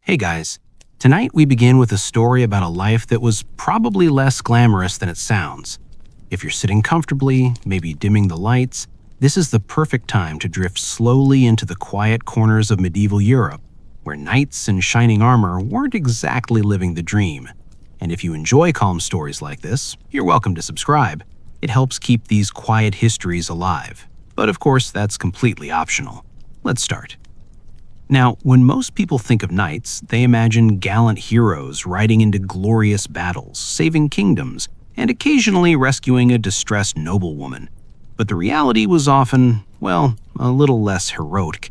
Hey guys, tonight we begin with a story about a life that was probably less glamorous than it sounds. If you're sitting comfortably, maybe dimming the lights, this is the perfect time to drift slowly into the quiet corners of medieval Europe, where knights in shining armor weren't exactly living the dream. And if you enjoy calm stories like this, you're welcome to subscribe. It helps keep these quiet histories alive. But of course, that's completely optional. Let's start. Now, when most people think of knights, they imagine gallant heroes riding into glorious battles, saving kingdoms, and occasionally rescuing a distressed noblewoman. But the reality was often, well, a little less heroic.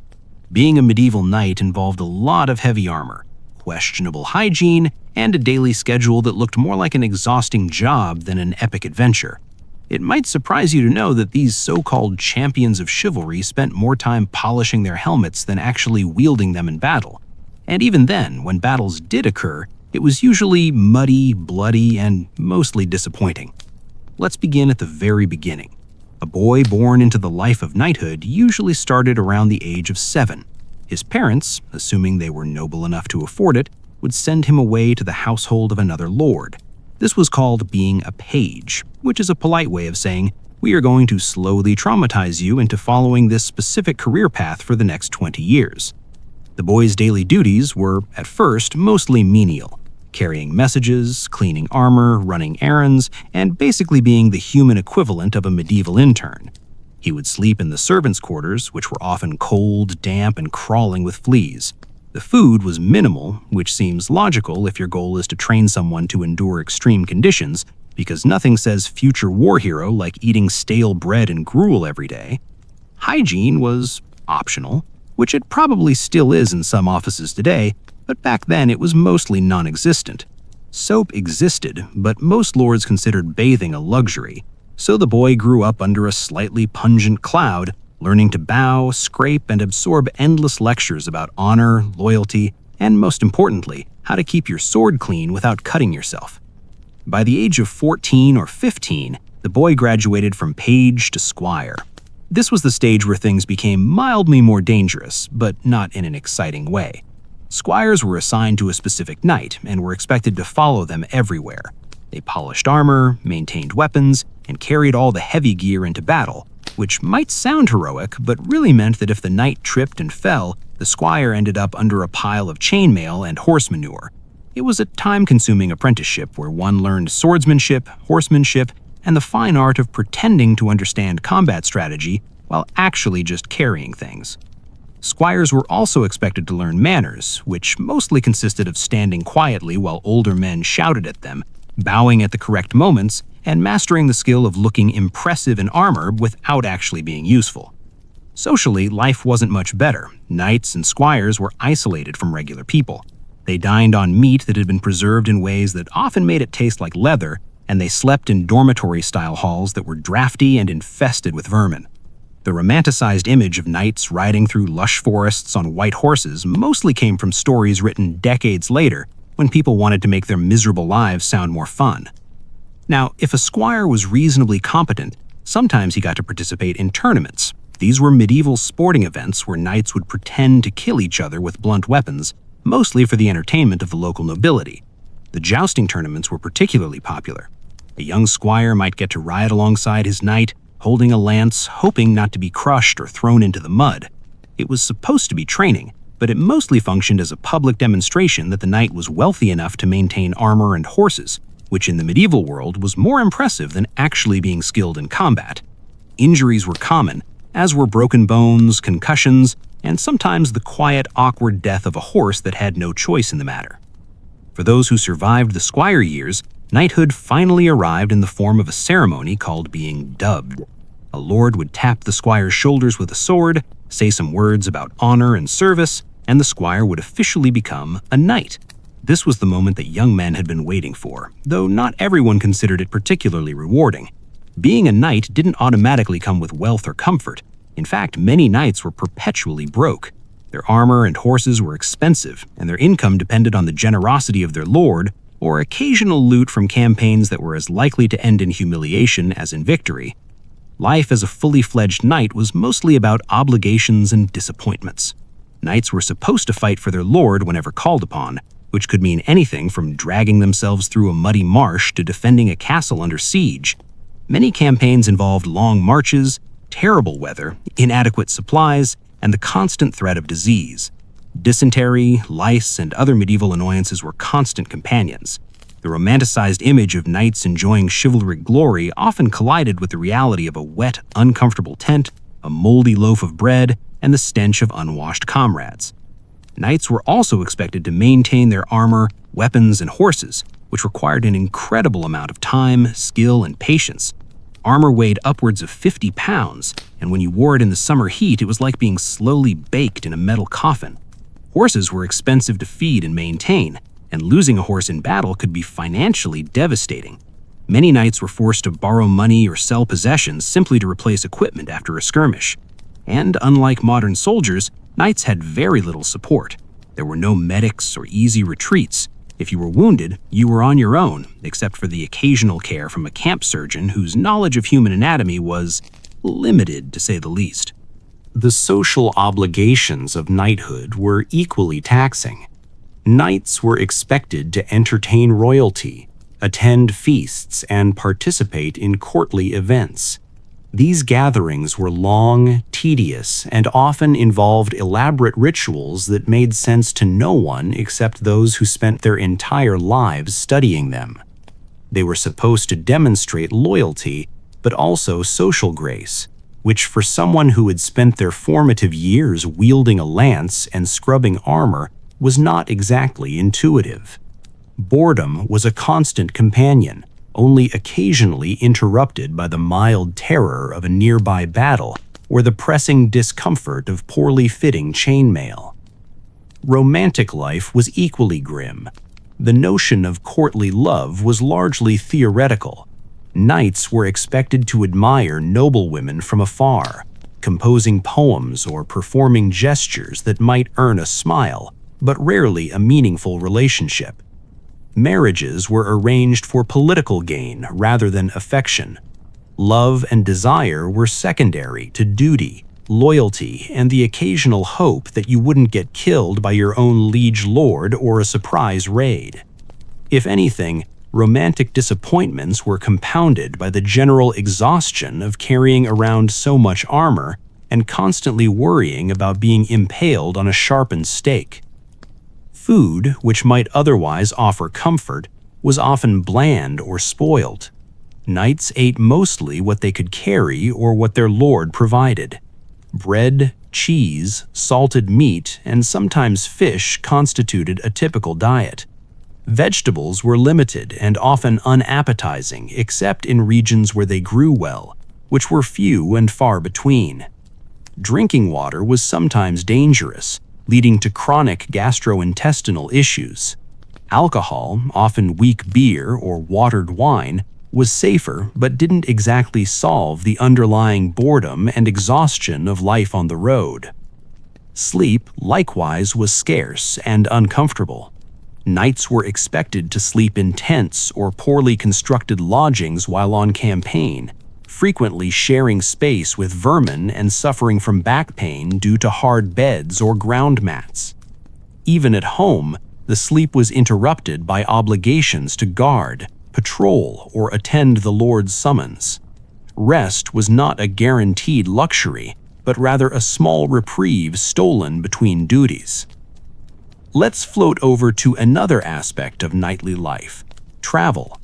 Being a medieval knight involved a lot of heavy armor, questionable hygiene, and a daily schedule that looked more like an exhausting job than an epic adventure. It might surprise you to know that these so-called champions of chivalry spent more time polishing their helmets than actually wielding them in battle. And even then, when battles did occur, it was usually muddy, bloody, and mostly disappointing. Let's begin at the very beginning. A boy born into the life of knighthood usually started around the age of 7. His parents, assuming they were noble enough to afford it, would send him away to the household of another lord. This was called being a page, which is a polite way of saying, we are going to slowly traumatize you into following this specific career path for the next 20 years. The boy's daily duties were, at first, mostly menial, carrying messages, cleaning armor, running errands, and basically being the human equivalent of a medieval intern. He would sleep in the servants' quarters, which were often cold, damp, and crawling with fleas. The food was minimal, which seems logical if your goal is to train someone to endure extreme conditions, because nothing says future war hero like eating stale bread and gruel every day. Hygiene was optional, which it probably still is in some offices today, but back then it was mostly non-existent. Soap existed, but most lords considered bathing a luxury, so the boy grew up under a slightly pungent cloud, learning to bow, scrape, and absorb endless lectures about honor, loyalty, and most importantly, how to keep your sword clean without cutting yourself. By the age of 14 or 15, the boy graduated from page to squire. This was the stage where things became mildly more dangerous, but not in an exciting way. Squires were assigned to a specific knight and were expected to follow them everywhere. They polished armor, maintained weapons, and carried all the heavy gear into battle, which might sound heroic, but really meant that if the knight tripped and fell, the squire ended up under a pile of chainmail and horse manure. It was a time-consuming apprenticeship where one learned swordsmanship, horsemanship, and the fine art of pretending to understand combat strategy while actually just carrying things. Squires were also expected to learn manners, which mostly consisted of standing quietly while older men shouted at them, bowing at the correct moments, and mastering the skill of looking impressive in armor without actually being useful. Socially, life wasn't much better. Knights and squires were isolated from regular people. They dined on meat that had been preserved in ways that often made it taste like leather, and they slept in dormitory-style halls that were drafty and infested with vermin. The romanticized image of knights riding through lush forests on white horses mostly came from stories written decades later, when people wanted to make their miserable lives sound more fun. Now, if a squire was reasonably competent, sometimes he got to participate in tournaments. These were medieval sporting events where knights would pretend to kill each other with blunt weapons, mostly for the entertainment of the local nobility. The jousting tournaments were particularly popular. A young squire might get to ride alongside his knight, holding a lance, hoping not to be crushed or thrown into the mud. It was supposed to be training, but it mostly functioned as a public demonstration that the knight was wealthy enough to maintain armor and horses, which in the medieval world was more impressive than actually being skilled in combat. Injuries were common, as were broken bones, concussions, and sometimes the quiet, awkward death of a horse that had no choice in the matter. For those who survived the squire years, knighthood finally arrived in the form of a ceremony called being dubbed. A lord would tap the squire's shoulders with a sword, say some words about honor and service, and the squire would officially become a knight. This was the moment that young men had been waiting for, though not everyone considered it particularly rewarding. Being a knight didn't automatically come with wealth or comfort. In fact, many knights were perpetually broke. Their armor and horses were expensive, and their income depended on the generosity of their lord, or occasional loot from campaigns that were as likely to end in humiliation as in victory. Life as a fully fledged knight was mostly about obligations and disappointments. Knights were supposed to fight for their lord whenever called upon, which could mean anything from dragging themselves through a muddy marsh to defending a castle under siege. Many campaigns involved long marches, terrible weather, inadequate supplies, and the constant threat of disease. Dysentery, lice, and other medieval annoyances were constant companions. The romanticized image of knights enjoying chivalric glory often collided with the reality of a wet, uncomfortable tent, a moldy loaf of bread, and the stench of unwashed comrades. Knights were also expected to maintain their armor, weapons, and horses, which required an incredible amount of time, skill, and patience. Armor weighed upwards of 50 pounds, and when you wore it in the summer heat, it was like being slowly baked in a metal coffin. Horses were expensive to feed and maintain, and losing a horse in battle could be financially devastating. Many knights were forced to borrow money or sell possessions simply to replace equipment after a skirmish. And unlike modern soldiers, knights had very little support. There were no medics or easy retreats. If you were wounded, you were on your own, except for the occasional care from a camp surgeon whose knowledge of human anatomy was limited, to say the least. The social obligations of knighthood were equally taxing. Knights were expected to entertain royalty, attend feasts, and participate in courtly events. These gatherings were long, tedious, and often involved elaborate rituals that made sense to no one except those who spent their entire lives studying them. They were supposed to demonstrate loyalty, but also social grace, which for someone who had spent their formative years wielding a lance and scrubbing armor was not exactly intuitive. Boredom was a constant companion, only occasionally interrupted by the mild terror of a nearby battle or the pressing discomfort of poorly fitting chainmail. Romantic life was equally grim. The notion of courtly love was largely theoretical. Knights were expected to admire noblewomen from afar, composing poems or performing gestures that might earn a smile, but rarely a meaningful relationship. Marriages were arranged for political gain rather than affection. Love and desire were secondary to duty, loyalty, and the occasional hope that you wouldn't get killed by your own liege lord or a surprise raid. If anything, romantic disappointments were compounded by the general exhaustion of carrying around so much armor and constantly worrying about being impaled on a sharpened stake. Food, which might otherwise offer comfort, was often bland or spoiled. Knights ate mostly what they could carry or what their lord provided. Bread, cheese, salted meat, and sometimes fish constituted a typical diet. Vegetables were limited and often unappetizing except in regions where they grew well, which were few and far between. Drinking water was sometimes dangerous, leading to chronic gastrointestinal issues. Alcohol, often weak beer or watered wine, was safer but didn't exactly solve the underlying boredom and exhaustion of life on the road. Sleep, likewise, was scarce and uncomfortable. Knights were expected to sleep in tents or poorly constructed lodgings while on campaign, frequently sharing space with vermin and suffering from back pain due to hard beds or ground mats. Even at home, the sleep was interrupted by obligations to guard, patrol, or attend the Lord's summons. Rest was not a guaranteed luxury, but rather a small reprieve stolen between duties. Let's float over to another aspect of knightly life: travel.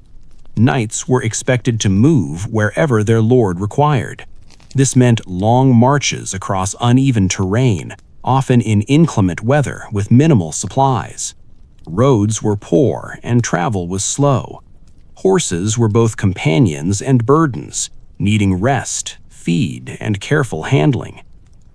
Knights were expected to move wherever their lord required. This meant long marches across uneven terrain, often in inclement weather with minimal supplies. Roads were poor and travel was slow. Horses were both companions and burdens, needing rest, feed, and careful handling.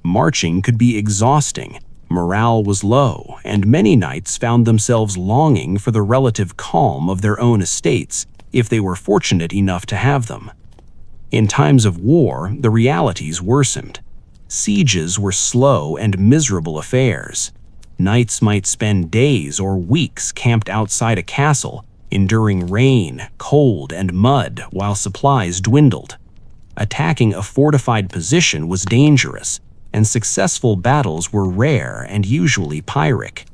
Marching could be exhausting, morale was low, and many knights found themselves longing for the relative calm of their own estates if they were fortunate enough to have them. In times of war, the realities worsened. Sieges were slow and miserable affairs. Knights might spend days or weeks camped outside a castle, enduring rain, cold, and mud while supplies dwindled. Attacking a fortified position was dangerous, and successful battles were rare and usually Pyrrhic.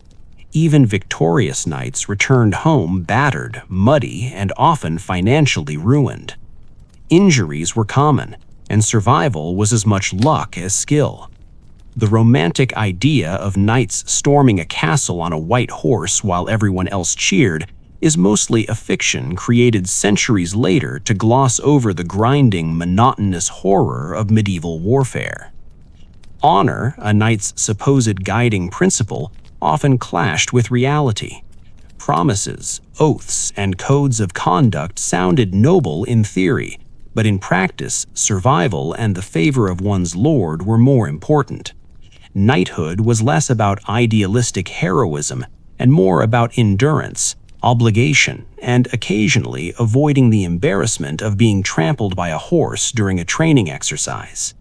Even victorious knights returned home battered, muddy, and often financially ruined. Injuries were common, and survival was as much luck as skill. The romantic idea of knights storming a castle on a white horse while everyone else cheered is mostly a fiction created centuries later to gloss over the grinding, monotonous horror of medieval warfare. Honor, a knight's supposed guiding principle, often clashed with reality. Promises, oaths, and codes of conduct sounded noble in theory, but in practice, survival and the favor of one's lord were more important. Knighthood was less about idealistic heroism and more about endurance, obligation, and occasionally avoiding the embarrassment of being trampled by a horse during a training exercise.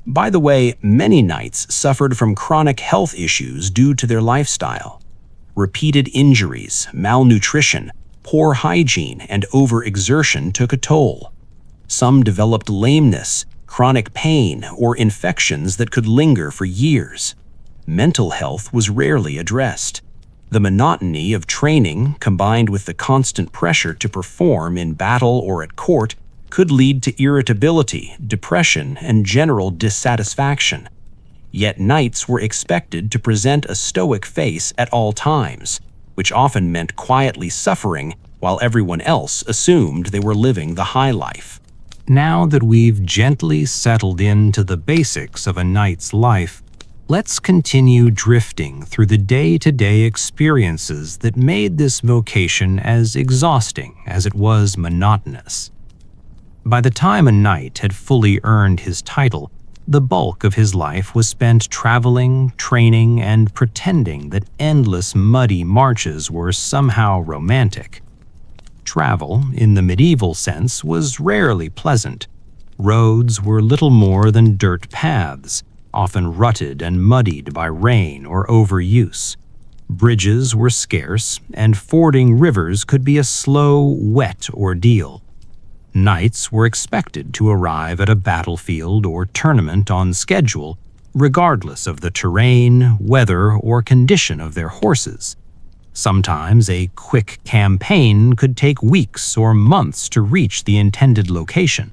By the way, many knights suffered from chronic health issues due to their lifestyle. Repeated injuries, malnutrition, poor hygiene, and overexertion took a toll. Some developed lameness, chronic pain, or infections that could linger for years. Mental health was rarely addressed. The monotony of training, combined with the constant pressure to perform in battle or at court, could lead to irritability, depression, and general dissatisfaction. Yet knights were expected to present a stoic face at all times, which often meant quietly suffering while everyone else assumed they were living the high life. Now that we've gently settled into the basics of a knight's life, let's continue drifting through the day-to-day experiences that made this vocation as exhausting as it was monotonous. By the time a knight had fully earned his title, the bulk of his life was spent traveling, training, and pretending that endless muddy marches were somehow romantic. Travel, in the medieval sense, was rarely pleasant. Roads were little more than dirt paths, often rutted and muddied by rain or overuse. Bridges were scarce, and fording rivers could be a slow, wet ordeal. Knights were expected to arrive at a battlefield or tournament on schedule, regardless of the terrain, weather, or condition of their horses. Sometimes a quick campaign could take weeks or months to reach the intended location.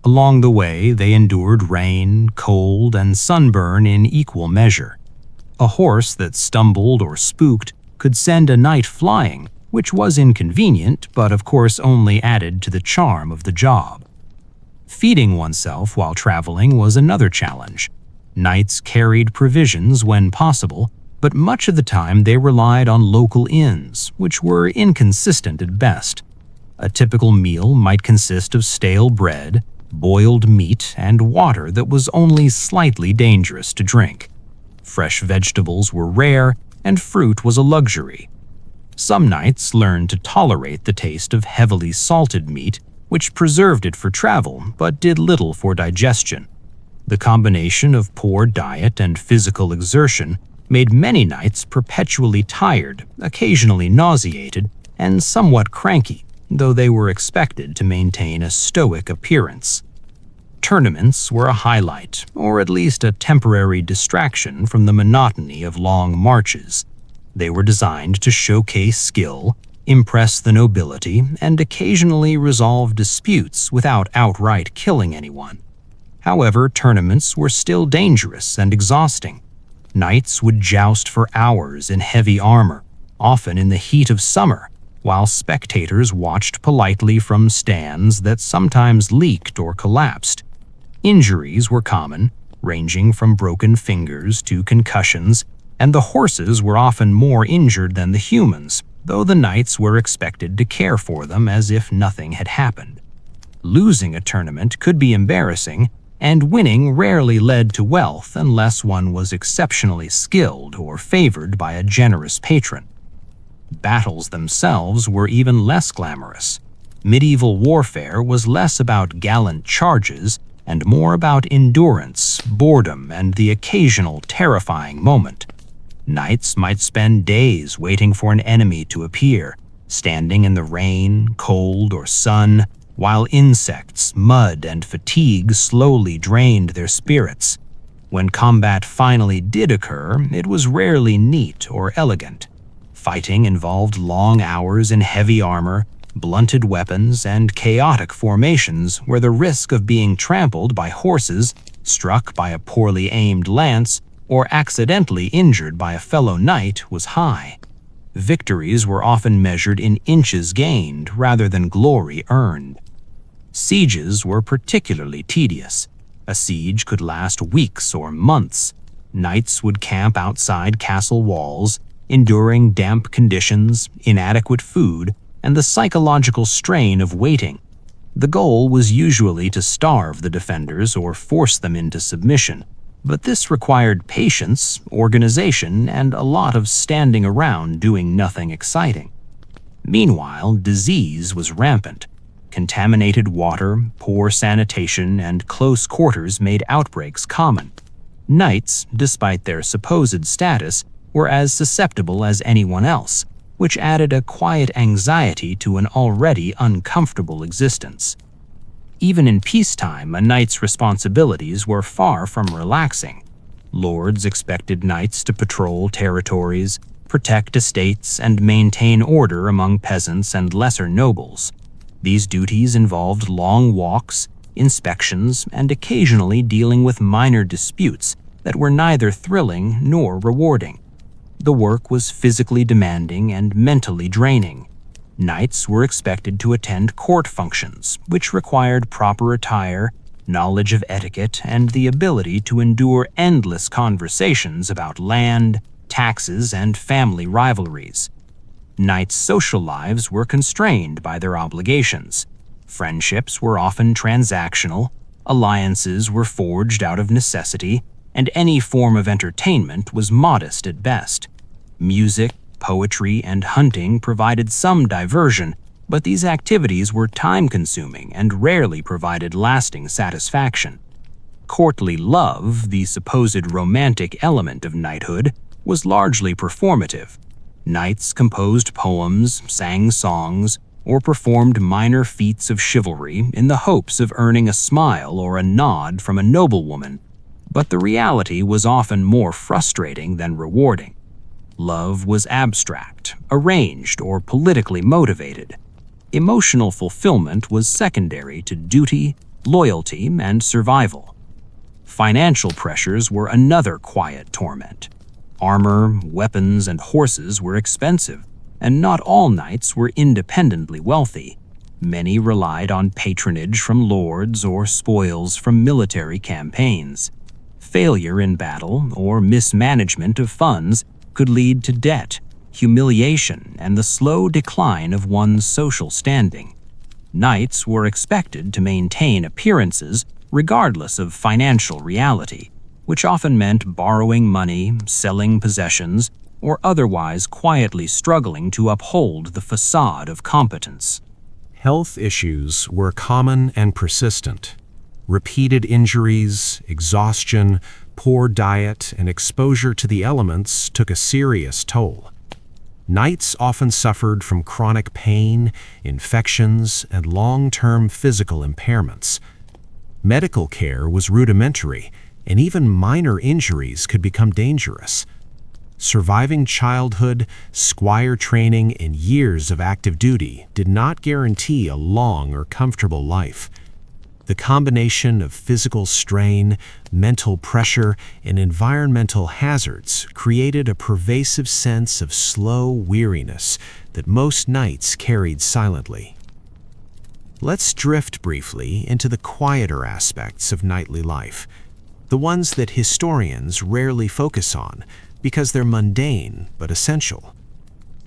Along the way, they endured rain, cold, and sunburn in equal measure. A horse that stumbled or spooked could send a knight flying, which was inconvenient, but of course only added to the charm of the job. Feeding oneself while traveling was another challenge. Knights carried provisions when possible, but much of the time they relied on local inns, which were inconsistent at best. A typical meal might consist of stale bread, boiled meat, and water that was only slightly dangerous to drink. Fresh vegetables were rare, and fruit was a luxury. Some knights learned to tolerate the taste of heavily salted meat, which preserved it for travel but did little for digestion. The combination of poor diet and physical exertion made many knights perpetually tired, occasionally nauseated, and somewhat cranky, though they were expected to maintain a stoic appearance. Tournaments were a highlight, or at least a temporary distraction from the monotony of long marches. They were designed to showcase skill, impress the nobility, and occasionally resolve disputes without outright killing anyone. However, tournaments were still dangerous and exhausting. Knights would joust for hours in heavy armor, often in the heat of summer, while spectators watched politely from stands that sometimes leaked or collapsed. Injuries were common, ranging from broken fingers to concussions, and the horses were often more injured than the humans, though the knights were expected to care for them as if nothing had happened. Losing a tournament could be embarrassing, and winning rarely led to wealth unless one was exceptionally skilled or favored by a generous patron. Battles themselves were even less glamorous. Medieval warfare was less about gallant charges and more about endurance, boredom, and the occasional terrifying moment. Knights might spend days waiting for an enemy to appear, standing in the rain, cold, or sun, while insects, mud, and fatigue slowly drained their spirits. When combat finally did occur, it was rarely neat or elegant. Fighting involved long hours in heavy armor, blunted weapons, and chaotic formations where the risk of being trampled by horses, struck by a poorly aimed lance, or accidentally injured by a fellow knight was high. Victories were often measured in inches gained rather than glory earned. Sieges were particularly tedious. A siege could last weeks or months. Knights would camp outside castle walls, enduring damp conditions, inadequate food, and the psychological strain of waiting. The goal was usually to starve the defenders or force them into submission, but this required patience, organization, and a lot of standing around doing nothing exciting. Meanwhile, disease was rampant. Contaminated water, poor sanitation, and close quarters made outbreaks common. Knights, despite their supposed status, were as susceptible as anyone else, which added a quiet anxiety to an already uncomfortable existence. Even in peacetime, a knight's responsibilities were far from relaxing. Lords expected knights to patrol territories, protect estates, and maintain order among peasants and lesser nobles. These duties involved long walks, inspections, and occasionally dealing with minor disputes that were neither thrilling nor rewarding. The work was physically demanding and mentally draining. Knights were expected to attend court functions, which required proper attire, knowledge of etiquette, and the ability to endure endless conversations about land, taxes, and family rivalries. Knights' social lives were constrained by their obligations. Friendships were often transactional, alliances were forged out of necessity, and any form of entertainment was modest at best. Music, poetry, and hunting provided some diversion, but these activities were time-consuming and rarely provided lasting satisfaction. Courtly love, the supposed romantic element of knighthood, was largely performative. Knights composed poems, sang songs, or performed minor feats of chivalry in the hopes of earning a smile or a nod from a noblewoman, but the reality was often more frustrating than rewarding. Love was abstract, arranged, or politically motivated. Emotional fulfillment was secondary to duty, loyalty, and survival. Financial pressures were another quiet torment. Armor, weapons, and horses were expensive, and not all knights were independently wealthy. Many relied on patronage from lords or spoils from military campaigns. Failure in battle or mismanagement of funds could lead to debt, humiliation, and the slow decline of one's social standing. Knights were expected to maintain appearances regardless of financial reality, which often meant borrowing money, selling possessions, or otherwise quietly struggling to uphold the facade of competence. Health issues were common and persistent. Repeated injuries, exhaustion, poor diet, and exposure to the elements took a serious toll. Knights often suffered from chronic pain, infections, and long-term physical impairments. Medical care was rudimentary, and even minor injuries could become dangerous. Surviving childhood, squire training, and years of active duty did not guarantee a long or comfortable life. The combination of physical strain, mental pressure, and environmental hazards created a pervasive sense of slow weariness that most knights carried silently. Let's drift briefly into the quieter aspects of knightly life, the ones that historians rarely focus on because they're mundane but essential.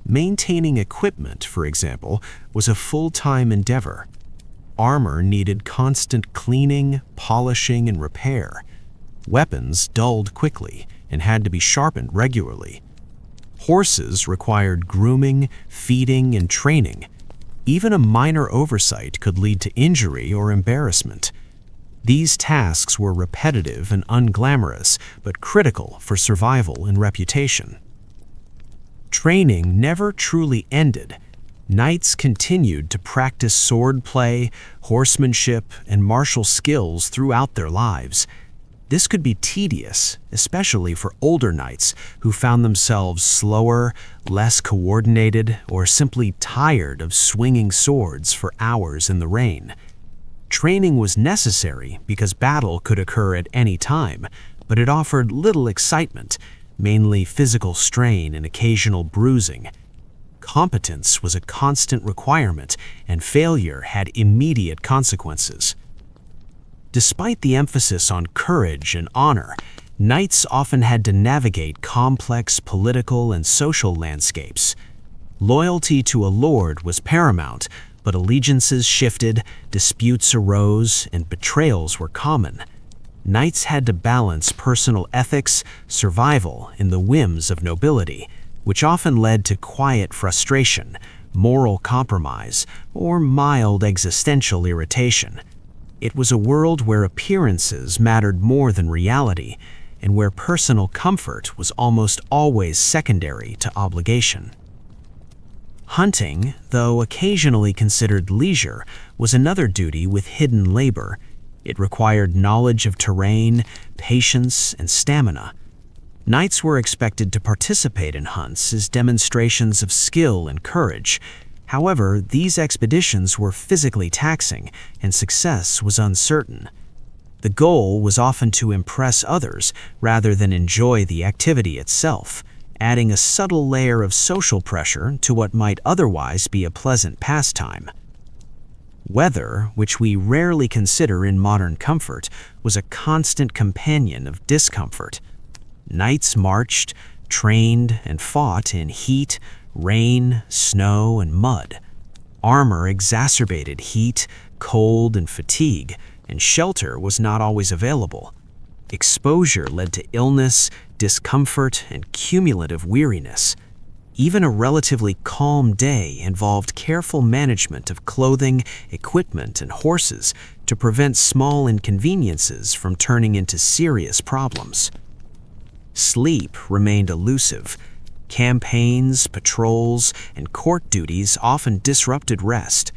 Maintaining equipment, for example, was a full-time endeavor. Armor needed constant cleaning, polishing, and repair. Weapons dulled quickly and had to be sharpened regularly. Horses required grooming, feeding, and training. Even a minor oversight could lead to injury or embarrassment. These tasks were repetitive and unglamorous, but critical for survival and reputation. Training never truly ended. Knights continued to practice swordplay, horsemanship, and martial skills throughout their lives. This could be tedious, especially for older knights who found themselves slower, less coordinated, or simply tired of swinging swords for hours in the rain. Training was necessary because battle could occur at any time, but it offered little excitement, mainly physical strain and occasional bruising. Competence was a constant requirement, and failure had immediate consequences. Despite the emphasis on courage and honor, knights often had to navigate complex political and social landscapes. Loyalty to a lord was paramount, but allegiances shifted, disputes arose, and betrayals were common. Knights had to balance personal ethics, survival, and the whims of nobility, which often led to quiet frustration, moral compromise, or mild existential irritation. It was a world where appearances mattered more than reality, and where personal comfort was almost always secondary to obligation. Hunting, though occasionally considered leisure, was another duty with hidden labor. It required knowledge of terrain, patience, and stamina. Knights were expected to participate in hunts as demonstrations of skill and courage. However, these expeditions were physically taxing, and success was uncertain. The goal was often to impress others rather than enjoy the activity itself, adding a subtle layer of social pressure to what might otherwise be a pleasant pastime. Weather, which we rarely consider in modern comfort, was a constant companion of discomfort. Knights marched, trained, and fought in heat, rain, snow, and mud. Armor exacerbated heat, cold, and fatigue, and shelter was not always available. Exposure led to illness, discomfort, and cumulative weariness. Even a relatively calm day involved careful management of clothing, equipment, and horses to prevent small inconveniences from turning into serious problems. Sleep remained elusive. Campaigns, patrols, and court duties often disrupted rest.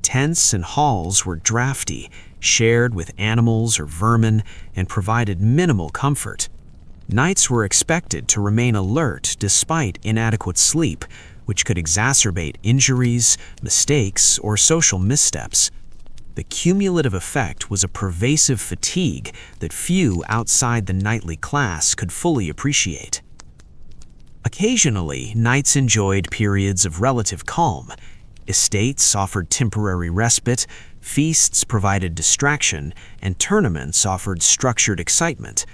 Tents and halls were drafty, shared with animals or vermin, and provided minimal comfort. Knights were expected to remain alert despite inadequate sleep, which could exacerbate injuries, mistakes, or social missteps. The cumulative effect was a pervasive fatigue that few outside the knightly class could fully appreciate. Occasionally, knights enjoyed periods of relative calm. Estates offered temporary respite, feasts provided distraction, and tournaments offered structured excitement.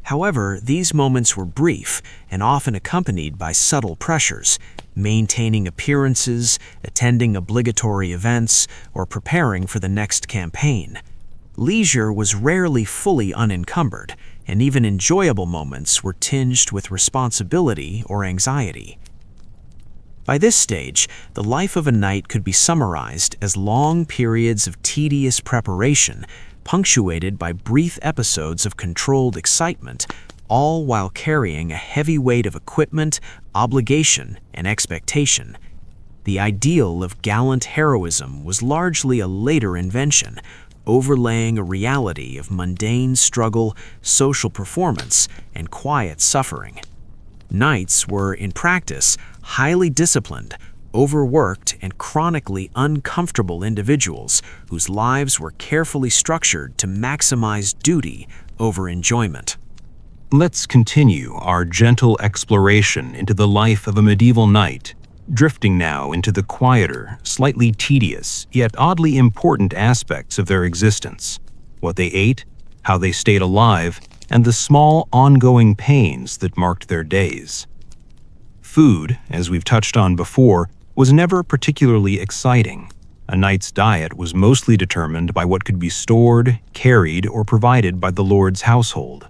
However, these moments were brief and often accompanied by subtle pressures, maintaining appearances, attending obligatory events, or preparing for the next campaign. Leisure was rarely fully unencumbered, and even enjoyable moments were tinged with responsibility or anxiety. By this stage, the life of a knight could be summarized as long periods of tedious preparation, punctuated by brief episodes of controlled excitement, all while carrying a heavy weight of equipment, obligation, and expectation. The ideal of gallant heroism was largely a later invention, overlaying a reality of mundane struggle, social performance, and quiet suffering. Knights were, in practice, highly disciplined, overworked, and chronically uncomfortable individuals whose lives were carefully structured to maximize duty over enjoyment. Let's continue our gentle exploration into the life of a medieval knight, drifting now into the quieter, slightly tedious, yet oddly important aspects of their existence: what they ate, how they stayed alive, and the small, ongoing pains that marked their days. Food, as we've touched on before, was never particularly exciting. A knight's diet was mostly determined by what could be stored, carried, or provided by the lord's household.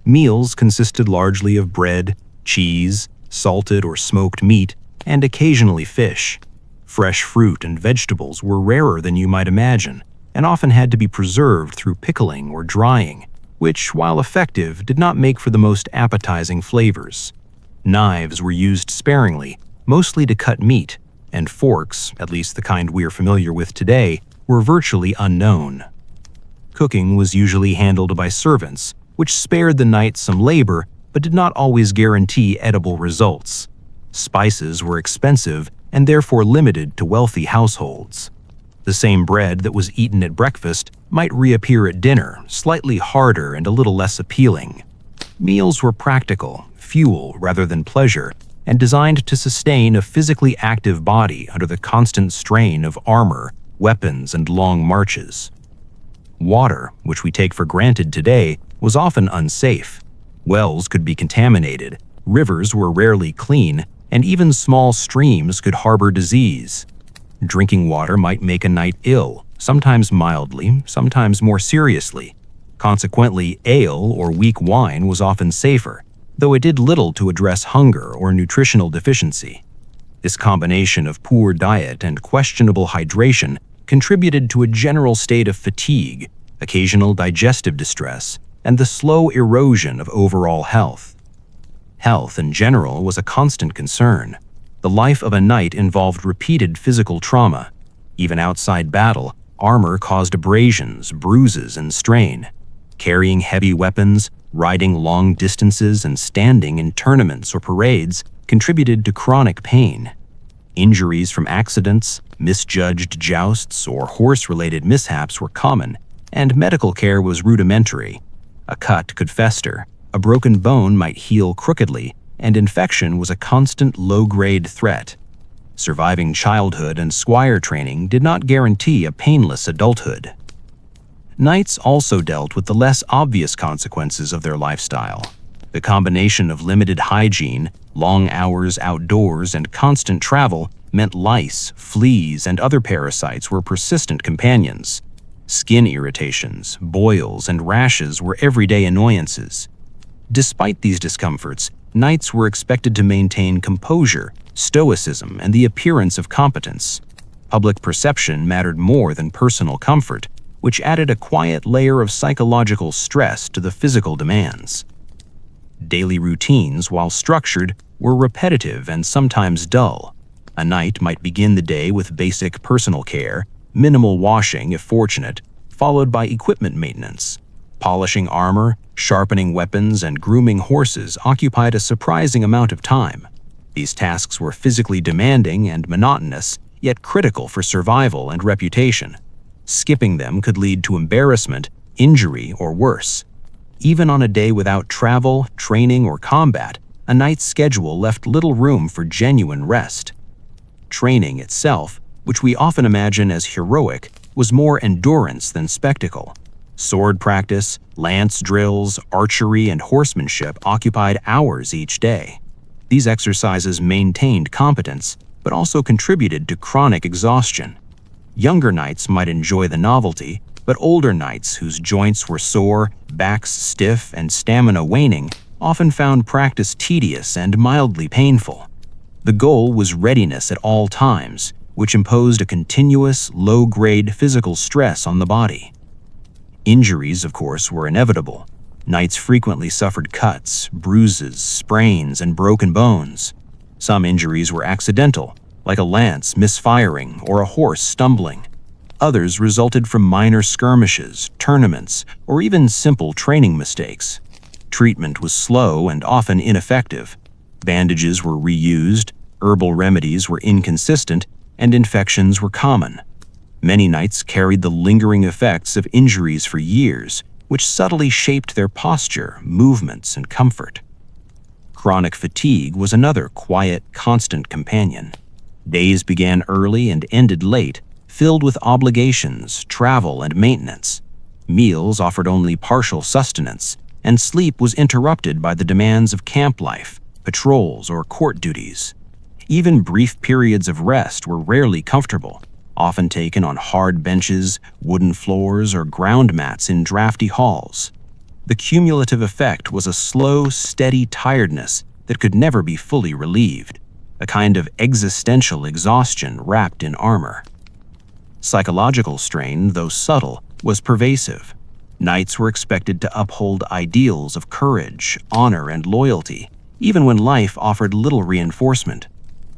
Meals consisted largely of bread, cheese, salted or smoked meat, and occasionally fish. Fresh fruit and vegetables were rarer than you might imagine, and often had to be preserved through pickling or drying, which, while effective, did not make for the most appetizing flavors. Knives were used sparingly, mostly to cut meat, and forks, at least the kind we're familiar with today, were virtually unknown. Cooking was usually handled by servants, which spared the knight some labor but did not always guarantee edible results. Spices were expensive and therefore limited to wealthy households. The same bread that was eaten at breakfast might reappear at dinner, slightly harder and a little less appealing. Meals were practical, fuel rather than pleasure, and designed to sustain a physically active body under the constant strain of armor, weapons, and long marches. Water, which we take for granted today, was often unsafe. Wells could be contaminated, rivers were rarely clean, and even small streams could harbor disease. Drinking water might make a knight ill, sometimes mildly, sometimes more seriously. Consequently, ale or weak wine was often safer, though it did little to address hunger or nutritional deficiency. This combination of poor diet and questionable hydration contributed to a general state of fatigue, occasional digestive distress, and the slow erosion of overall health. Health in general was a constant concern. The life of a knight involved repeated physical trauma. Even outside battle, armor caused abrasions, bruises, and strain. Carrying heavy weapons, riding long distances, and standing in tournaments or parades contributed to chronic pain. Injuries from accidents, misjudged jousts, or horse-related mishaps were common, and medical care was rudimentary. A cut could fester, a broken bone might heal crookedly, and infection was a constant low-grade threat. Surviving childhood and squire training did not guarantee a painless adulthood. Knights also dealt with the less obvious consequences of their lifestyle. The combination of limited hygiene, long hours outdoors, and constant travel meant lice, fleas, and other parasites were persistent companions. Skin irritations, boils, and rashes were everyday annoyances. Despite these discomforts, knights were expected to maintain composure, stoicism, and the appearance of competence. Public perception mattered more than personal comfort, which added a quiet layer of psychological stress to the physical demands. Daily routines, while structured, were repetitive and sometimes dull. A knight might begin the day with basic personal care, minimal washing if fortunate, followed by equipment maintenance. Polishing armor, sharpening weapons, and grooming horses occupied a surprising amount of time. These tasks were physically demanding and monotonous, yet critical for survival and reputation. Skipping them could lead to embarrassment, injury, or worse. Even on a day without travel, training, or combat, a knight's schedule left little room for genuine rest. Training itself, which we often imagine as heroic, was more endurance than spectacle. Sword practice, lance drills, archery, and horsemanship occupied hours each day. These exercises maintained competence, but also contributed to chronic exhaustion. Younger knights might enjoy the novelty, but older knights whose joints were sore, backs stiff, and stamina waning often found practice tedious and mildly painful. The goal was readiness at all times, which imposed a continuous, low-grade physical stress on the body. Injuries, of course, were inevitable. Knights frequently suffered cuts, bruises, sprains, and broken bones. Some injuries were accidental, like a lance misfiring or a horse stumbling. Others resulted from minor skirmishes, tournaments, or even simple training mistakes. Treatment was slow and often ineffective. Bandages were reused, herbal remedies were inconsistent, and infections were common. Many knights carried the lingering effects of injuries for years, which subtly shaped their posture, movements, and comfort. Chronic fatigue was another quiet, constant companion. Days began early and ended late, filled with obligations, travel, and maintenance. Meals offered only partial sustenance, and sleep was interrupted by the demands of camp life, patrols, or court duties. Even brief periods of rest were rarely comfortable, often taken on hard benches, wooden floors, or ground mats in drafty halls. The cumulative effect was a slow, steady tiredness that could never be fully relieved, a kind of existential exhaustion wrapped in armor. Psychological strain, though subtle, was pervasive. Knights were expected to uphold ideals of courage, honor, and loyalty, even when life offered little reinforcement.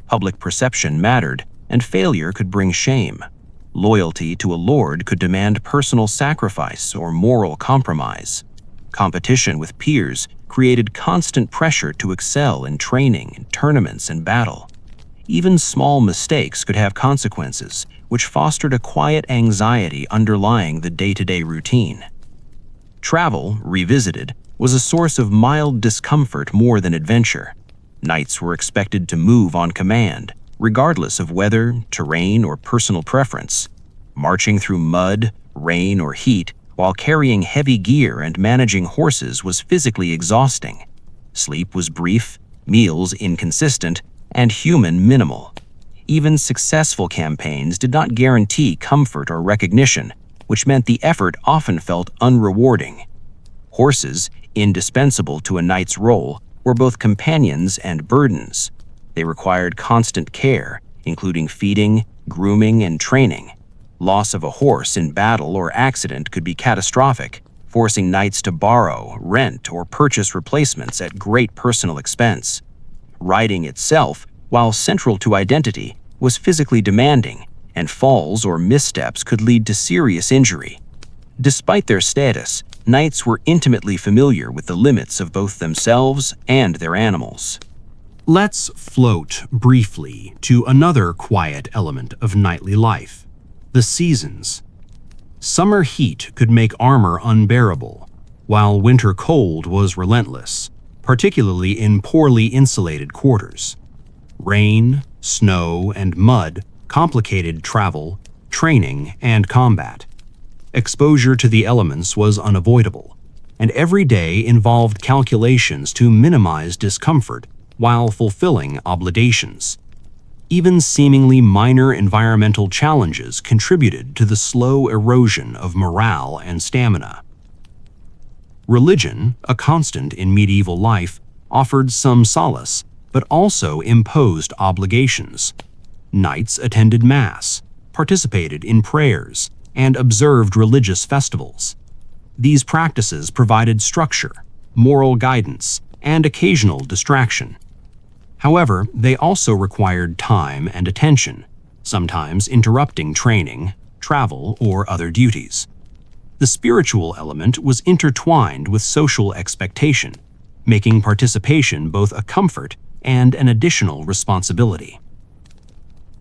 Public perception mattered, and failure could bring shame. Loyalty to a lord could demand personal sacrifice or moral compromise. Competition with peers created constant pressure to excel in training, tournaments, and battle. Even small mistakes could have consequences, which fostered a quiet anxiety underlying the day-to-day routine. Travel, revisited, was a source of mild discomfort more than adventure. Knights were expected to move on command, regardless of weather, terrain, or personal preference. Marching through mud, rain, or heat while carrying heavy gear and managing horses was physically exhausting. Sleep was brief, meals inconsistent, and human minimal. Even successful campaigns did not guarantee comfort or recognition, which meant the effort often felt unrewarding. Horses, indispensable to a knight's role, were both companions and burdens. They required constant care, including feeding, grooming, and training. Loss of a horse in battle or accident could be catastrophic, forcing knights to borrow, rent, or purchase replacements at great personal expense. Riding itself, while central to identity, was physically demanding, and falls or missteps could lead to serious injury. Despite their status, knights were intimately familiar with the limits of both themselves and their animals. Let's float briefly to another quiet element of knightly life: the seasons. Summer heat could make armor unbearable, while winter cold was relentless, particularly in poorly insulated quarters. Rain, snow, and mud complicated travel, training, and combat. Exposure to the elements was unavoidable, and every day involved calculations to minimize discomfort while fulfilling obligations. Even seemingly minor environmental challenges contributed to the slow erosion of morale and stamina. Religion, a constant in medieval life, offered some solace, but also imposed obligations. Knights attended Mass, participated in prayers, and observed religious festivals. These practices provided structure, moral guidance, and occasional distraction. However, they also required time and attention, sometimes interrupting training, travel, or other duties. The spiritual element was intertwined with social expectation, making participation both a comfort and an additional responsibility.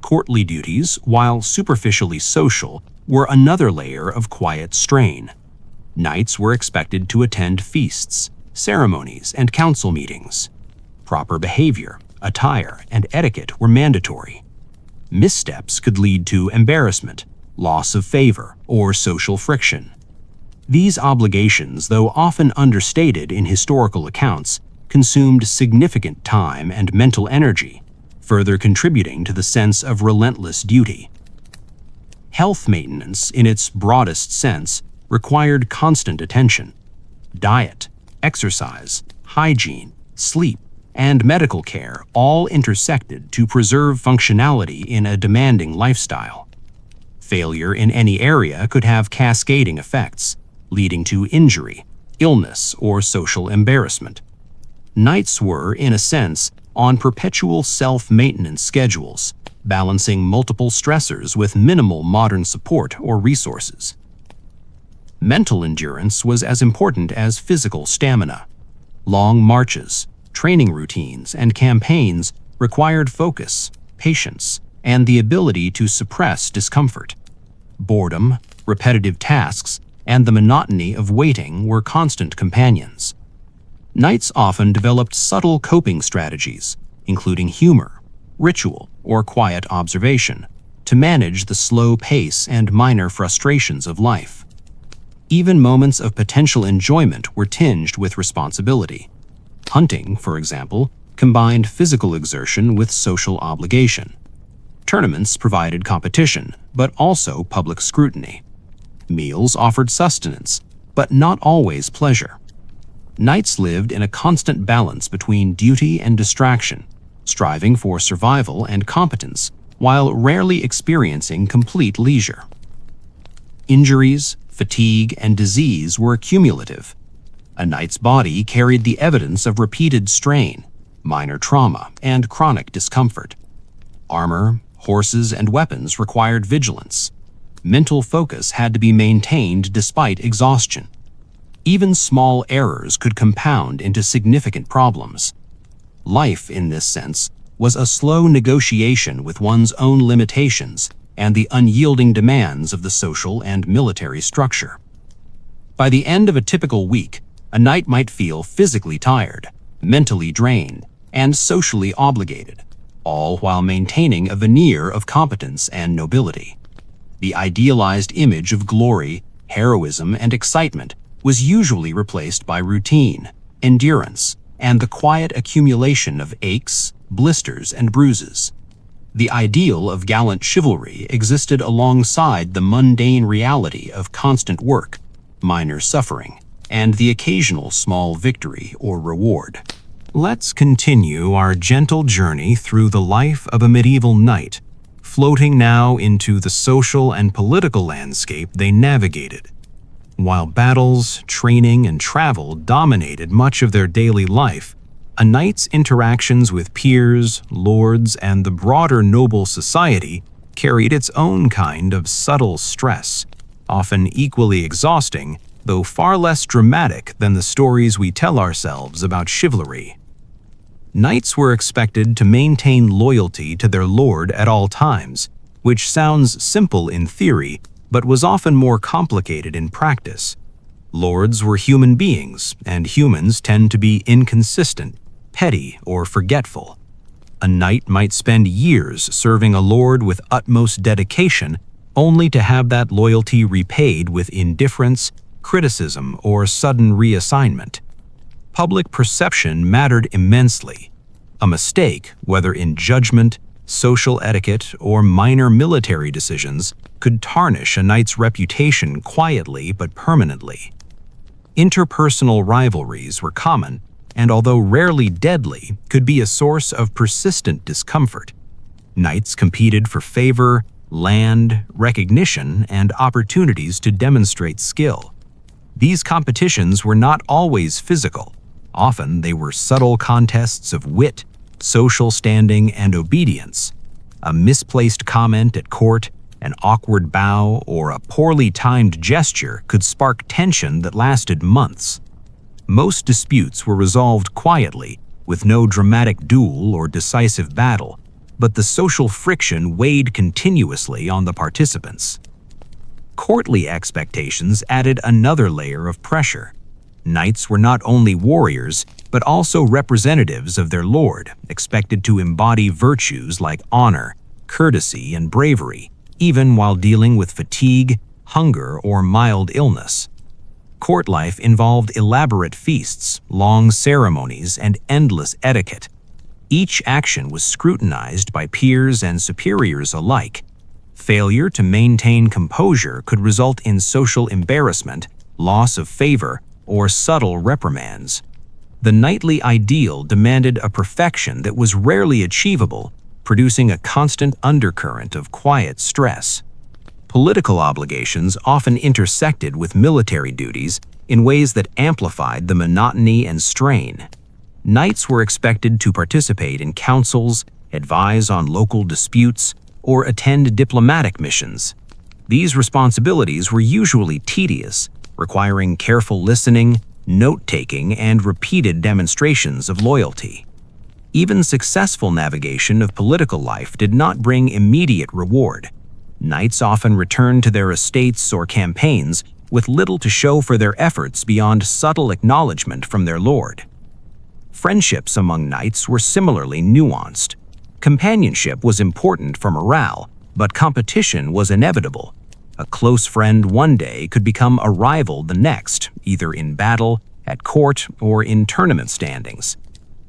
Courtly duties, while superficially social, were another layer of quiet strain. Knights were expected to attend feasts, ceremonies, and council meetings. Proper behavior, attire, and etiquette were mandatory. Missteps could lead to embarrassment, loss of favor, or social friction. These obligations, though often understated in historical accounts, consumed significant time and mental energy, further contributing to the sense of relentless duty. Health maintenance, in its broadest sense, required constant attention. Diet, exercise, hygiene, sleep, and medical care all intersected to preserve functionality in a demanding lifestyle. Failure in any area could have cascading effects, leading to injury, illness, or social embarrassment. Knights were, in a sense, on perpetual self-maintenance schedules, balancing multiple stressors with minimal modern support or resources. Mental endurance was as important as physical stamina. Long marches, training routines, and campaigns required focus, patience, and the ability to suppress discomfort. Boredom, repetitive tasks, and the monotony of waiting were constant companions. Knights often developed subtle coping strategies, including humor, ritual, or quiet observation, to manage the slow pace and minor frustrations of life. Even moments of potential enjoyment were tinged with responsibility. Hunting, for example, combined physical exertion with social obligation. Tournaments provided competition, but also public scrutiny. Meals offered sustenance, but not always pleasure. Knights lived in a constant balance between duty and distraction, striving for survival and competence, while rarely experiencing complete leisure. Injuries, fatigue, and disease were cumulative. A knight's body carried the evidence of repeated strain, minor trauma, and chronic discomfort. Armor, horses, and weapons required vigilance. Mental focus had to be maintained despite exhaustion. Even small errors could compound into significant problems. Life, in this sense, was a slow negotiation with one's own limitations and the unyielding demands of the social and military structure. By the end of a typical week, a knight might feel physically tired, mentally drained, and socially obligated, all while maintaining a veneer of competence and nobility. The idealized image of glory, heroism, and excitement was usually replaced by routine, endurance, and the quiet accumulation of aches, blisters, and bruises. The ideal of gallant chivalry existed alongside the mundane reality of constant work, minor suffering, and the occasional small victory or reward. Let's continue our gentle journey through the life of a medieval knight, floating now into the social and political landscape they navigated. While battles, training, and travel dominated much of their daily life, a knight's interactions with peers, lords, and the broader noble society carried its own kind of subtle stress, often equally exhausting, though far less dramatic than the stories we tell ourselves about chivalry. Knights were expected to maintain loyalty to their lord at all times, which sounds simple in theory, but was often more complicated in practice. Lords were human beings, and humans tend to be inconsistent, petty, or forgetful. A knight might spend years serving a lord with utmost dedication, only to have that loyalty repaid with indifference, criticism, or sudden reassignment. Public perception mattered immensely. A mistake, whether in judgment, social etiquette, or minor military decisions, could tarnish a knight's reputation quietly but permanently. Interpersonal rivalries were common, and although rarely deadly, could be a source of persistent discomfort. Knights competed for favor, land, recognition, and opportunities to demonstrate skill. These competitions were not always physical. Often they were subtle contests of wit, social standing, and obedience. A misplaced comment at court, an awkward bow, or a poorly timed gesture could spark tension that lasted months. Most disputes were resolved quietly, with no dramatic duel or decisive battle, but the social friction weighed continuously on the participants. Courtly expectations added another layer of pressure. Knights were not only warriors, but also representatives of their lord, expected to embody virtues like honor, courtesy, and bravery, even while dealing with fatigue, hunger, or mild illness. Court life involved elaborate feasts, long ceremonies, and endless etiquette. Each action was scrutinized by peers and superiors alike. Failure to maintain composure could result in social embarrassment, loss of favor, or subtle reprimands. The knightly ideal demanded a perfection that was rarely achievable, producing a constant undercurrent of quiet stress. Political obligations often intersected with military duties in ways that amplified the monotony and strain. Knights were expected to participate in councils, advise on local disputes, or attend diplomatic missions. These responsibilities were usually tedious, requiring careful listening, note-taking, and repeated demonstrations of loyalty. Even successful navigation of political life did not bring immediate reward. Knights often returned to their estates or campaigns with little to show for their efforts beyond subtle acknowledgement from their lord. Friendships among knights were similarly nuanced. Companionship was important for morale, but competition was inevitable. A close friend one day could become a rival the next, either in battle, at court, or in tournament standings.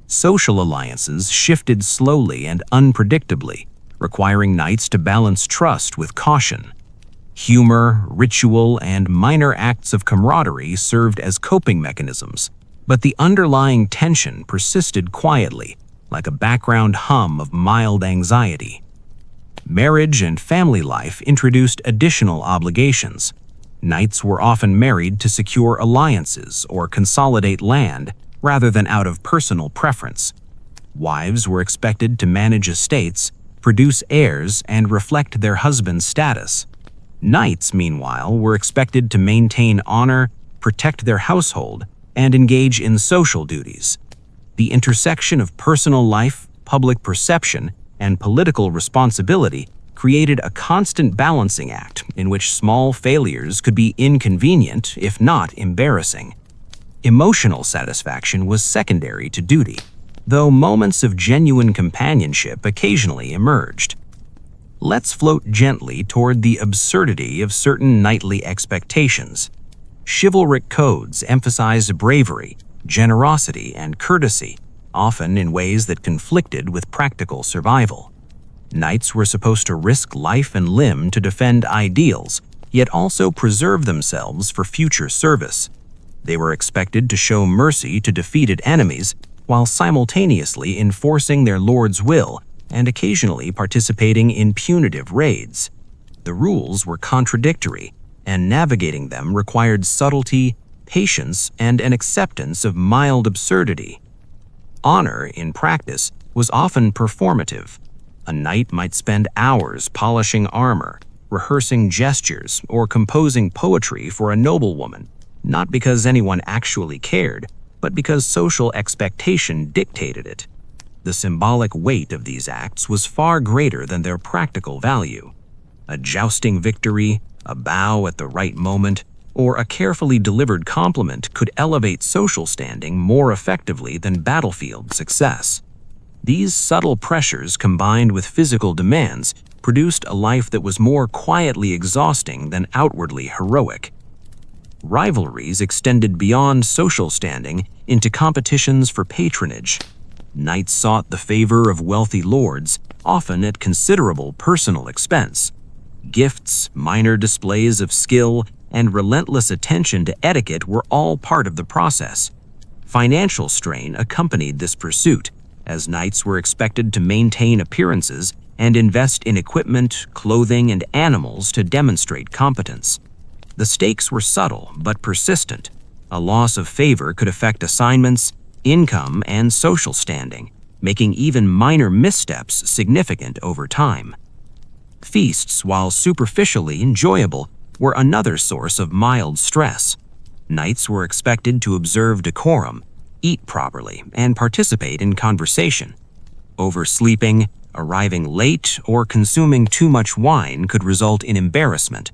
Social alliances shifted slowly and unpredictably, requiring knights to balance trust with caution. Humor, ritual, and minor acts of camaraderie served as coping mechanisms, but the underlying tension persisted quietly, like a background hum of mild anxiety. Marriage and family life introduced additional obligations. Knights were often married to secure alliances or consolidate land rather than out of personal preference. Wives were expected to manage estates, produce heirs, and reflect their husband's status. Knights, meanwhile, were expected to maintain honor, protect their household, and engage in social duties. The intersection of personal life, public perception, and political responsibility created a constant balancing act in which small failures could be inconvenient, if not embarrassing. Emotional satisfaction was secondary to duty, though moments of genuine companionship occasionally emerged. Let's float gently toward the absurdity of certain knightly expectations. Chivalric codes emphasized bravery, generosity, and courtesy, often in ways that conflicted with practical survival. Knights were supposed to risk life and limb to defend ideals, yet also preserve themselves for future service. They were expected to show mercy to defeated enemies while simultaneously enforcing their lord's will and occasionally participating in punitive raids. The rules were contradictory, and navigating them required subtlety, patience, and an acceptance of mild absurdity. Honor, in practice, was often performative. A knight might spend hours polishing armor, rehearsing gestures, or composing poetry for a noblewoman, not because anyone actually cared, but because social expectation dictated it. The symbolic weight of these acts was far greater than their practical value. A jousting victory, a bow at the right moment, or a carefully delivered compliment could elevate social standing more effectively than battlefield success. These subtle pressures combined with physical demands produced a life that was more quietly exhausting than outwardly heroic. Rivalries extended beyond social standing into competitions for patronage. Knights sought the favor of wealthy lords, often at considerable personal expense. Gifts, minor displays of skill, and relentless attention to etiquette were all part of the process. Financial strain accompanied this pursuit, as knights were expected to maintain appearances and invest in equipment, clothing, and animals to demonstrate competence. The stakes were subtle but persistent. A loss of favor could affect assignments, income, and social standing, making even minor missteps significant over time. Feasts, while superficially enjoyable, were another source of mild stress. Knights were expected to observe decorum, eat properly, and participate in conversation. Oversleeping, arriving late, or consuming too much wine could result in embarrassment.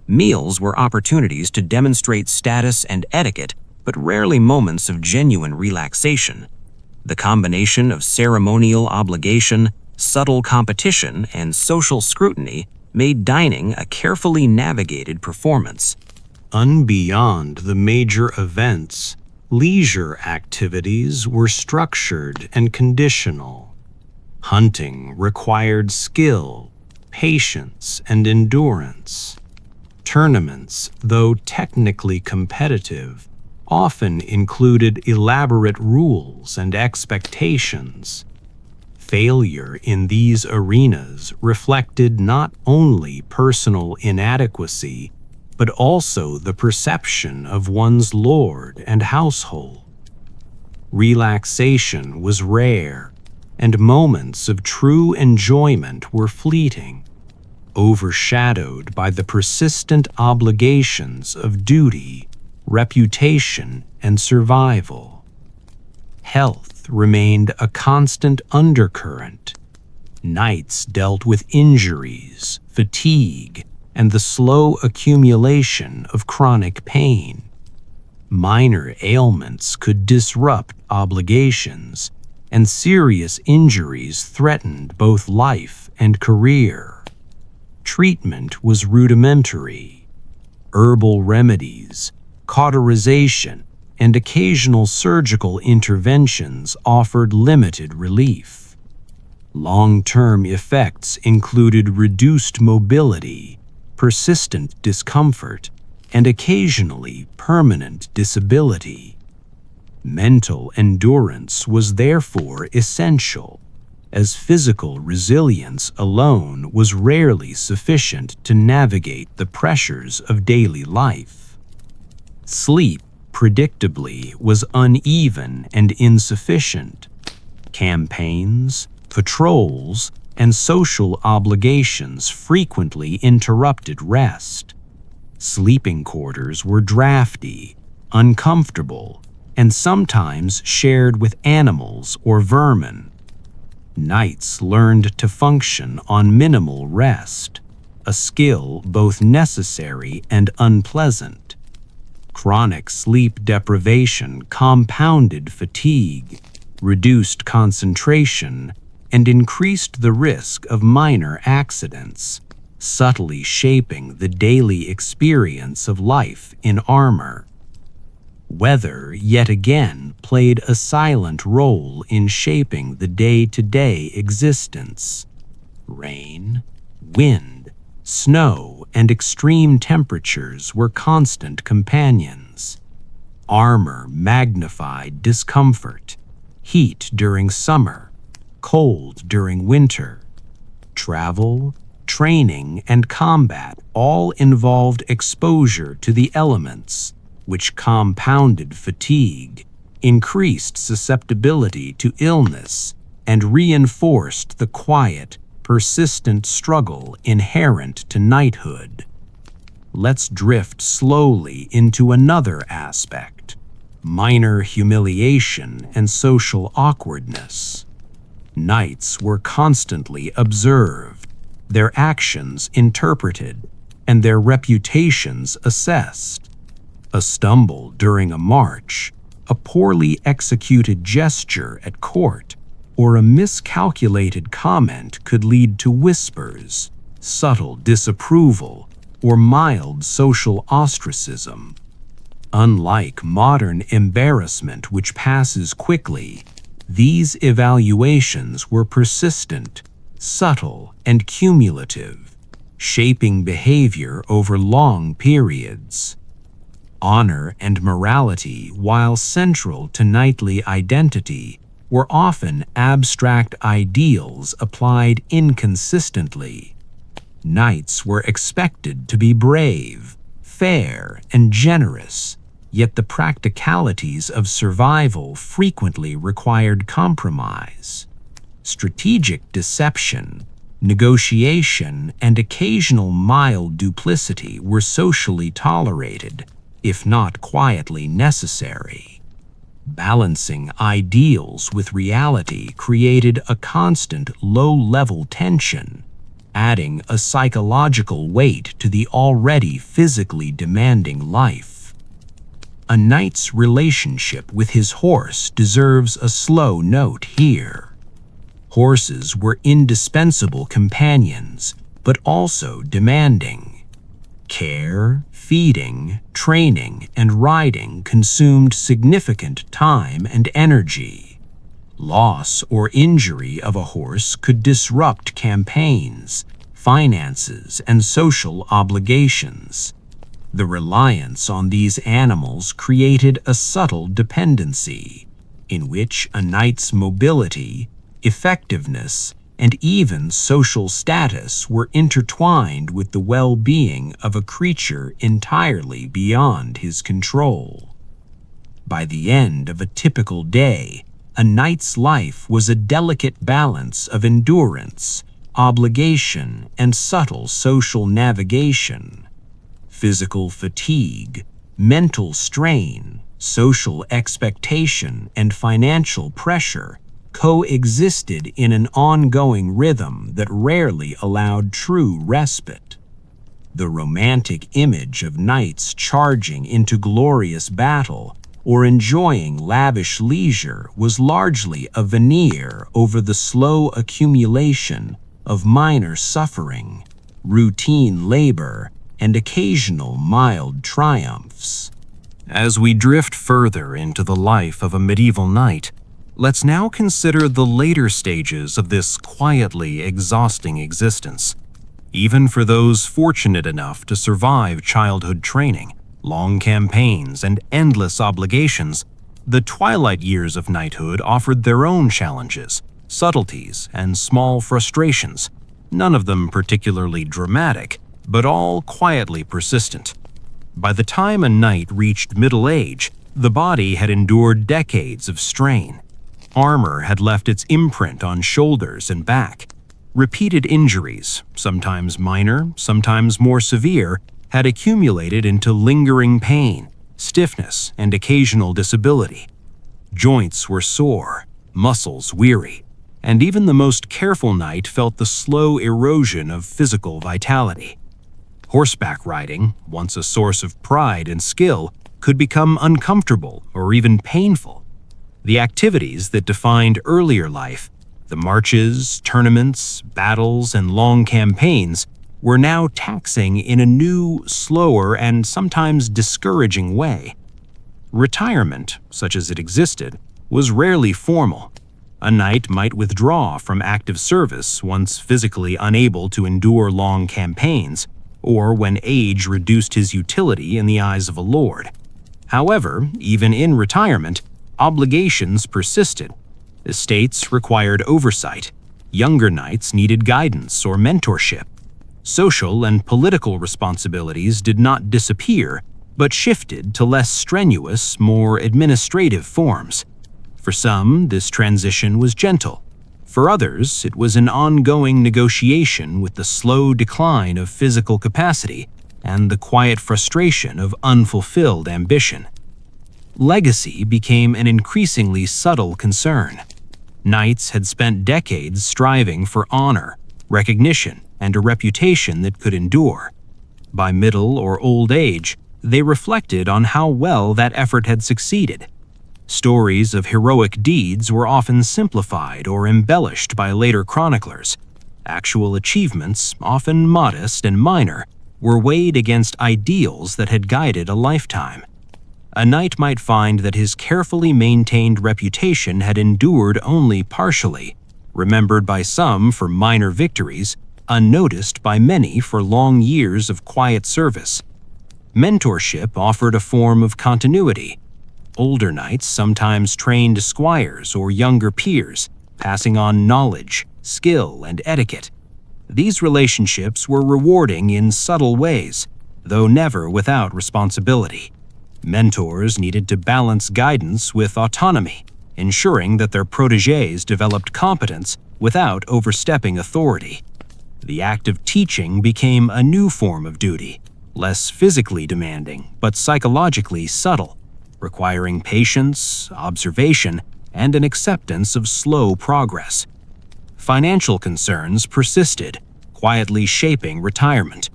Meals were opportunities to demonstrate status and etiquette, but rarely moments of genuine relaxation. The combination of ceremonial obligation, subtle competition, and social scrutiny made dining a carefully navigated performance. Beyond the major events, leisure activities were structured and conditional. Hunting required skill, patience, and endurance. Tournaments, though technically competitive, often included elaborate rules and expectations. Failure in these arenas reflected not only personal inadequacy, but also the perception of one's lord and household. Relaxation was rare, and moments of true enjoyment were fleeting, overshadowed by the persistent obligations of duty, reputation, and survival. Health remained a constant undercurrent. Knights dealt with injuries, fatigue, and the slow accumulation of chronic pain. Minor ailments could disrupt obligations, and serious injuries threatened both life and career. Treatment was rudimentary. Herbal remedies, cauterization, and occasional surgical interventions offered limited relief. Long-term effects included reduced mobility, persistent discomfort, and occasionally permanent disability. Mental endurance was therefore essential, as physical resilience alone was rarely sufficient to navigate the pressures of daily life. Sleep, predictably, was uneven and insufficient. Campaigns, patrols, and social obligations frequently interrupted rest. Sleeping quarters were drafty, uncomfortable, and sometimes shared with animals or vermin. Knights learned to function on minimal rest, a skill both necessary and unpleasant. Chronic sleep deprivation compounded fatigue, reduced concentration, and increased the risk of minor accidents, subtly shaping the daily experience of life in armor. Weather, yet again, played a silent role in shaping the day-to-day existence. Rain, wind, snow, and extreme temperatures were constant companions. Armor magnified discomfort, heat during summer, cold during winter. Travel, training, and combat all involved exposure to the elements, which compounded fatigue, increased susceptibility to illness, and reinforced the quiet, persistent struggle inherent to knighthood. Let's drift slowly into another aspect: minor humiliation and social awkwardness. Knights were constantly observed, their actions interpreted, and their reputations assessed. A stumble during a march, a poorly executed gesture at court, or a miscalculated comment could lead to whispers, subtle disapproval, or mild social ostracism. Unlike modern embarrassment, which passes quickly, these evaluations were persistent, subtle, and cumulative, shaping behavior over long periods. Honor and morality, while central to knightly identity, were often abstract ideals applied inconsistently. Knights were expected to be brave, fair, and generous, yet the practicalities of survival frequently required compromise. Strategic deception, negotiation, and occasional mild duplicity were socially tolerated, if not quietly necessary. Balancing ideals with reality created a constant low-level tension, adding a psychological weight to the already physically demanding life. A knight's relationship with his horse deserves a slow note here. Horses were indispensable companions, but also demanding. Care, feeding, training, and riding consumed significant time and energy. Loss or injury of a horse could disrupt campaigns, finances, and social obligations. The reliance on these animals created a subtle dependency, in which a knight's mobility, effectiveness, and even social status were intertwined with the well-being of a creature entirely beyond his control. By the end of a typical day, a knight's life was a delicate balance of endurance, obligation, and subtle social navigation. Physical fatigue, mental strain, social expectation, and financial pressure coexisted in an ongoing rhythm that rarely allowed true respite. The romantic image of knights charging into glorious battle or enjoying lavish leisure was largely a veneer over the slow accumulation of minor suffering, routine labor, and occasional mild triumphs. As we drift further into the life of a medieval knight, let's now consider the later stages of this quietly exhausting existence. Even for those fortunate enough to survive childhood training, long campaigns, and endless obligations, the twilight years of knighthood offered their own challenges, subtleties, and small frustrations, none of them particularly dramatic, but all quietly persistent. By the time a knight reached middle age, the body had endured decades of strain. Armor had left its imprint on shoulders and back. Repeated injuries, sometimes minor, sometimes more severe, had accumulated into lingering pain, stiffness, and occasional disability. Joints were sore, muscles weary, and even the most careful knight felt the slow erosion of physical vitality. Horseback riding, once a source of pride and skill, could become uncomfortable or even painful. The activities that defined earlier life, the marches, tournaments, battles, and long campaigns, were now taxing in a new, slower, and sometimes discouraging way. Retirement, such as it existed, was rarely formal. A knight might withdraw from active service once physically unable to endure long campaigns, or when age reduced his utility in the eyes of a lord. However, even in retirement, obligations persisted. Estates required oversight. Younger knights needed guidance or mentorship. Social and political responsibilities did not disappear, but shifted to less strenuous, more administrative forms. For some, this transition was gentle. For others, it was an ongoing negotiation with the slow decline of physical capacity and the quiet frustration of unfulfilled ambition. Legacy became an increasingly subtle concern. Knights had spent decades striving for honor, recognition, and a reputation that could endure. By middle or old age, they reflected on how well that effort had succeeded. Stories of heroic deeds were often simplified or embellished by later chroniclers. Actual achievements, often modest and minor, were weighed against ideals that had guided a lifetime. A knight might find that his carefully maintained reputation had endured only partially, remembered by some for minor victories, unnoticed by many for long years of quiet service. Mentorship offered a form of continuity. Older knights sometimes trained squires or younger peers, passing on knowledge, skill, and etiquette. These relationships were rewarding in subtle ways, though never without responsibility. Mentors needed to balance guidance with autonomy, ensuring that their protégés developed competence without overstepping authority. The act of teaching became a new form of duty, less physically demanding but psychologically subtle, requiring patience, observation, and an acceptance of slow progress. Financial concerns persisted, quietly shaping retirement.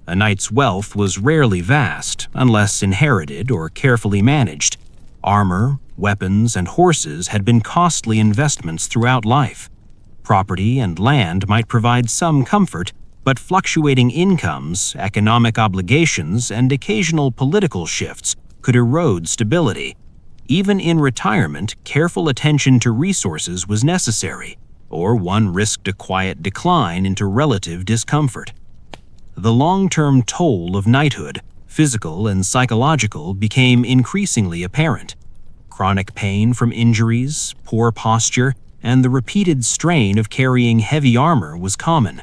A knight's wealth was rarely vast unless inherited or carefully managed. Armor, weapons, and horses had been costly investments throughout life. Property and land might provide some comfort, but fluctuating incomes, economic obligations, and occasional political shifts could erode stability. Even in retirement, careful attention to resources was necessary, or one risked a quiet decline into relative discomfort. The long-term toll of knighthood, physical and psychological, became increasingly apparent. Chronic pain from injuries, poor posture, and the repeated strain of carrying heavy armor was common.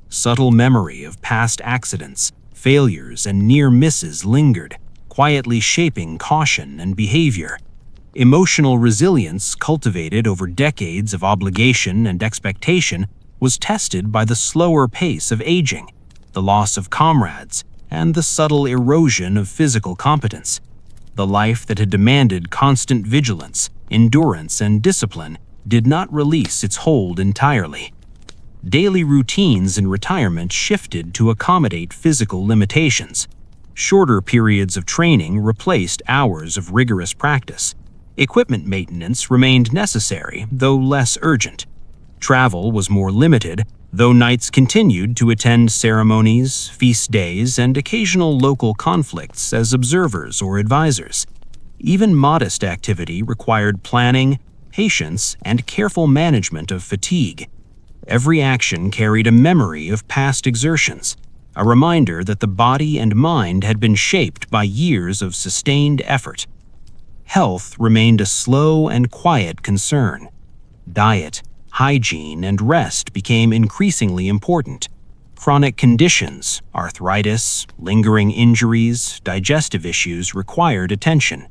Subtle memory of past accidents, failures, and near misses lingered, quietly shaping caution and behavior. Emotional resilience, cultivated over decades of obligation and expectation, was tested by the slower pace of aging, the loss of comrades, and the subtle erosion of physical competence. The life that had demanded constant vigilance, endurance, and discipline did not release its hold entirely. Daily routines in retirement shifted to accommodate physical limitations. Shorter periods of training replaced hours of rigorous practice. Equipment maintenance remained necessary, though less urgent. Travel was more limited, though knights continued to attend ceremonies, feast days, and occasional local conflicts as observers or advisors. Even modest activity required planning, patience, and careful management of fatigue. Every action carried a memory of past exertions, a reminder that the body and mind had been shaped by years of sustained effort. Health remained a slow and quiet concern. Diet, hygiene, and rest became increasingly important. Chronic conditions, arthritis, lingering injuries, digestive issues required attention.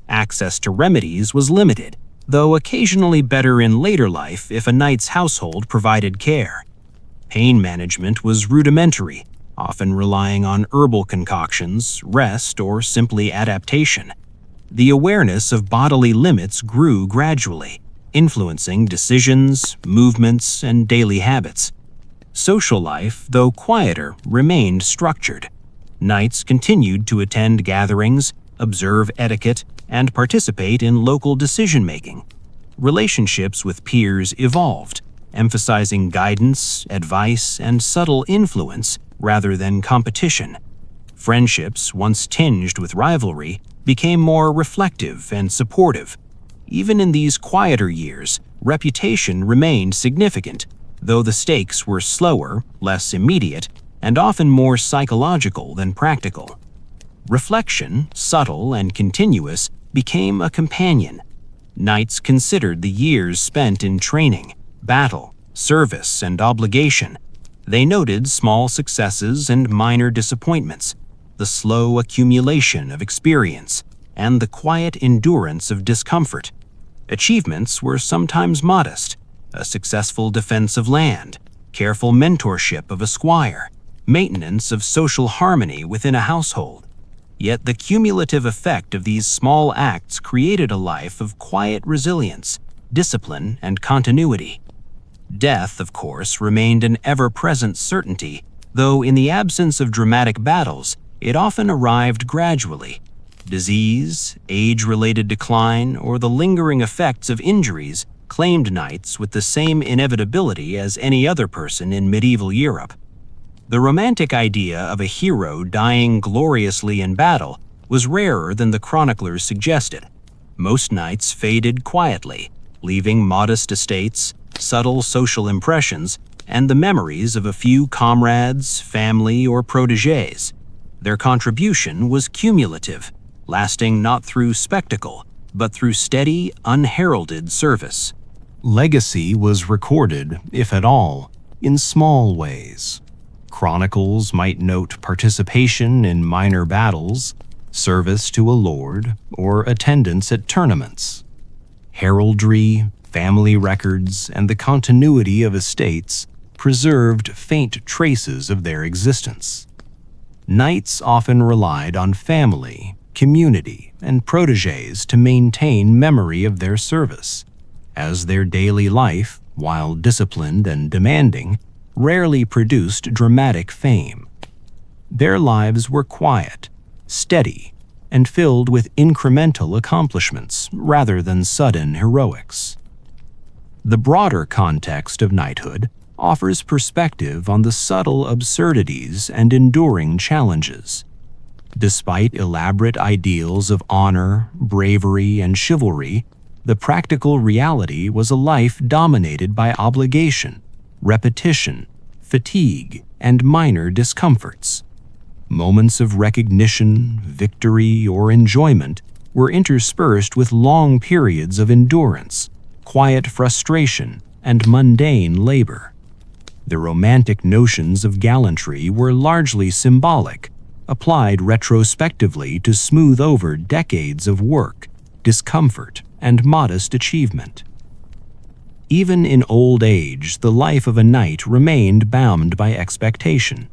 Access to remedies was limited, though occasionally better in later life if a knight's household provided care. Pain management was rudimentary, often relying on herbal concoctions, rest, or simply adaptation. The awareness of bodily limits grew gradually, influencing decisions, movements, and daily habits. Social life, though quieter, remained structured. Knights continued to attend gatherings, observe etiquette, and participate in local decision-making. Relationships with peers evolved, emphasizing guidance, advice, and subtle influence rather than competition. Friendships, once tinged with rivalry, became more reflective and supportive. Even in these quieter years, reputation remained significant, though the stakes were slower, less immediate, and often more psychological than practical. Reflection, subtle and continuous, became a companion. Knights considered the years spent in training, battle, service, and obligation. They noted small successes and minor disappointments, the slow accumulation of experience, and the quiet endurance of discomfort. Achievements were sometimes modest: a successful defense of land, careful mentorship of a squire, maintenance of social harmony within a household. Yet the cumulative effect of these small acts created a life of quiet resilience, discipline, and continuity. Death, of course, remained an ever-present certainty, though in the absence of dramatic battles, it often arrived gradually. Disease, age-related decline, or the lingering effects of injuries claimed knights with the same inevitability as any other person in medieval Europe. The romantic idea of a hero dying gloriously in battle was rarer than the chroniclers suggested. Most knights faded quietly, leaving modest estates, subtle social impressions, and the memories of a few comrades, family, or protégés. Their contribution was cumulative, lasting not through spectacle, but through steady, unheralded service. Legacy was recorded, if at all, in small ways. Chronicles might note participation in minor battles, service to a lord, or attendance at tournaments. Heraldry, family records, and the continuity of estates preserved faint traces of their existence. Knights often relied on family, community, and protégés to maintain memory of their service, as their daily life, while disciplined and demanding, rarely produced dramatic fame. Their lives were quiet, steady, and filled with incremental accomplishments rather than sudden heroics. The broader context of knighthood offers perspective on the subtle absurdities and enduring challenges. Despite elaborate ideals of honor, bravery, and chivalry, the practical reality was a life dominated by obligation, repetition, fatigue, and minor discomforts. Moments of recognition, victory, or enjoyment were interspersed with long periods of endurance, quiet frustration, and mundane labor. The romantic notions of gallantry were largely symbolic, applied retrospectively to smooth over decades of work, discomfort, and modest achievement. Even in old age, the life of a knight remained bound by expectation.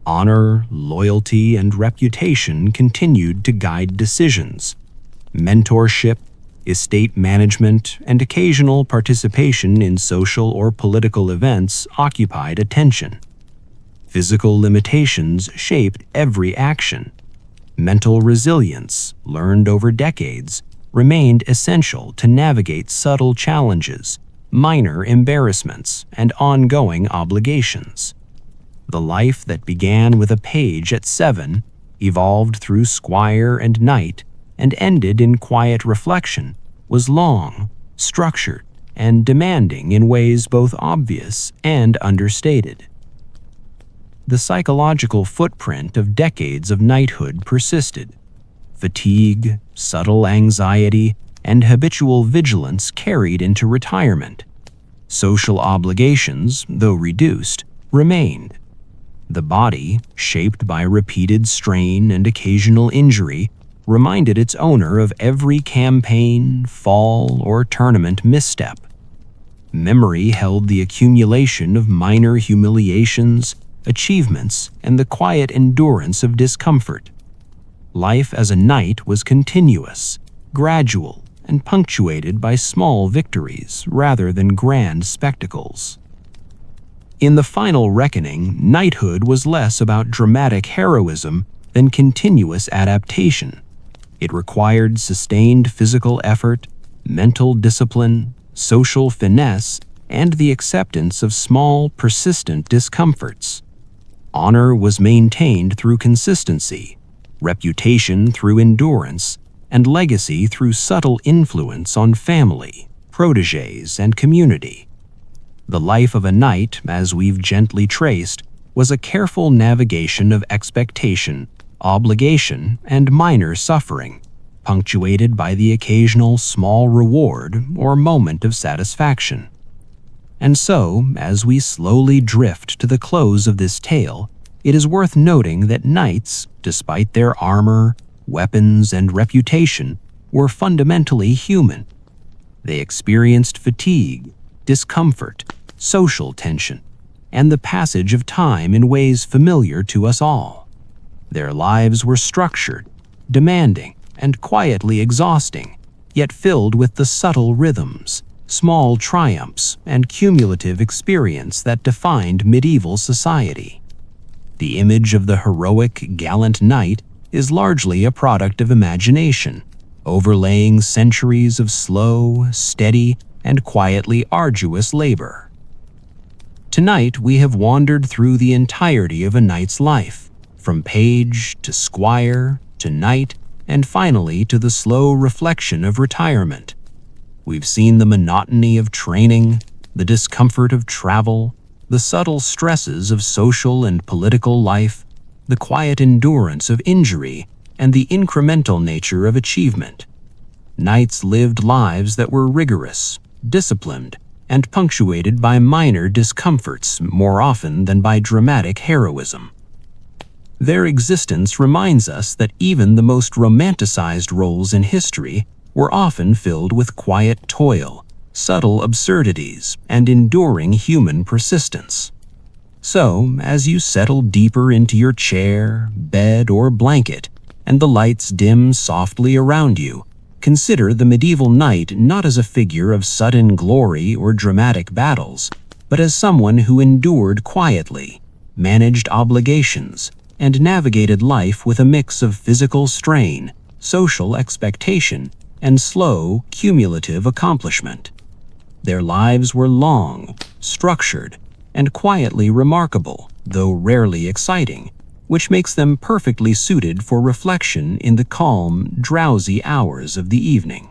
Honor, loyalty, and reputation continued to guide decisions. Mentorship, estate management, and occasional participation in social or political events occupied attention. Physical limitations shaped every action. Mental resilience, learned over decades, remained essential to navigate subtle challenges, minor embarrassments, and ongoing obligations. The life that began with a page at 7, evolved through squire and knight, and ended in quiet reflection, was long, structured, and demanding in ways both obvious and understated. The psychological footprint of decades of knighthood persisted. Fatigue, subtle anxiety, and habitual vigilance carried into retirement. Social obligations, though reduced, remained. The body, shaped by repeated strain and occasional injury, reminded its owner of every campaign, fall, or tournament misstep. Memory held the accumulation of minor humiliations, achievements, and the quiet endurance of discomfort. Life as a knight was continuous, gradual, and punctuated by small victories rather than grand spectacles. In the final reckoning, knighthood was less about dramatic heroism than continuous adaptation. It required sustained physical effort, mental discipline, social finesse, and the acceptance of small, persistent discomforts. Honor was maintained through consistency, reputation through endurance, and legacy through subtle influence on family, protégés, and community. The life of a knight, as we've gently traced, was a careful navigation of expectation, obligation, and minor suffering, punctuated by the occasional small reward or moment of satisfaction. And so, as we slowly drift to the close of this tale, it is worth noting that knights, despite their armor, weapons, and reputation, were fundamentally human. They experienced fatigue, discomfort, social tension, and the passage of time in ways familiar to us all. Their lives were structured, demanding, and quietly exhausting, yet filled with the subtle rhythms, small triumphs, and cumulative experience that defined medieval society. The image of the heroic, gallant knight is largely a product of imagination, overlaying centuries of slow, steady, and quietly arduous labor. Tonight, we have wandered through the entirety of a knight's life, from page to squire to knight, and finally to the slow reflection of retirement. We've seen the monotony of training, the discomfort of travel, the subtle stresses of social and political life, the quiet endurance of injury, and the incremental nature of achievement. Knights lived lives that were rigorous, disciplined, and punctuated by minor discomforts more often than by dramatic heroism. Their existence reminds us that even the most romanticized roles in history were often filled with quiet toil, subtle absurdities, and enduring human persistence. So, as you settle deeper into your chair, bed, or blanket, and the lights dim softly around you, consider the medieval knight not as a figure of sudden glory or dramatic battles, but as someone who endured quietly, managed obligations, and navigated life with a mix of physical strain, social expectation, and slow, cumulative accomplishment. Their lives were long, structured, and quietly remarkable, though rarely exciting, which makes them perfectly suited for reflection in the calm, drowsy hours of the evening.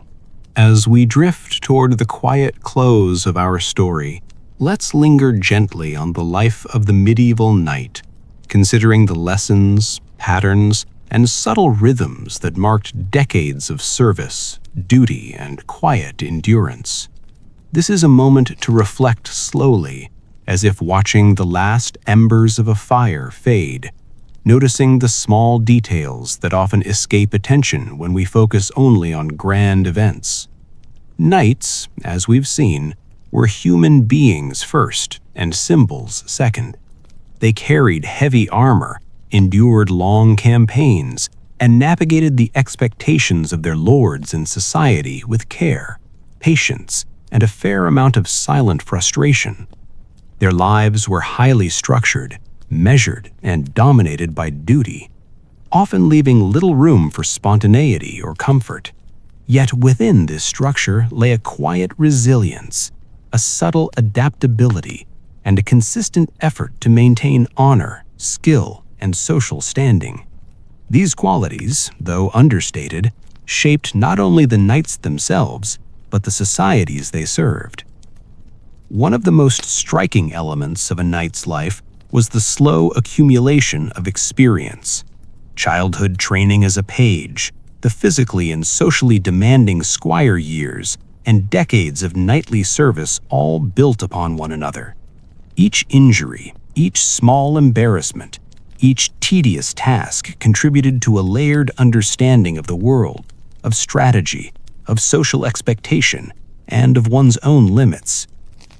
As we drift toward the quiet close of our story, let's linger gently on the life of the medieval knight, considering the lessons, patterns, and subtle rhythms that marked decades of service, duty, and quiet endurance. This is a moment to reflect slowly, as if watching the last embers of a fire fade, noticing the small details that often escape attention when we focus only on grand events. Knights, as we've seen, were human beings first and symbols second. They carried heavy armor, endured long campaigns, and navigated the expectations of their lords and society with care, patience, and a fair amount of silent frustration. Their lives were highly structured, measured, and dominated by duty, often leaving little room for spontaneity or comfort. Yet within this structure lay a quiet resilience, a subtle adaptability, and a consistent effort to maintain honor, skill, and social standing. These qualities, though understated, shaped not only the knights themselves, but the societies they served. One of the most striking elements of a knight's life was the slow accumulation of experience. Childhood training as a page, the physically and socially demanding squire years, and decades of knightly service all built upon one another. Each injury, each small embarrassment, each tedious task contributed to a layered understanding of the world, of strategy, of social expectation, and of one's own limits.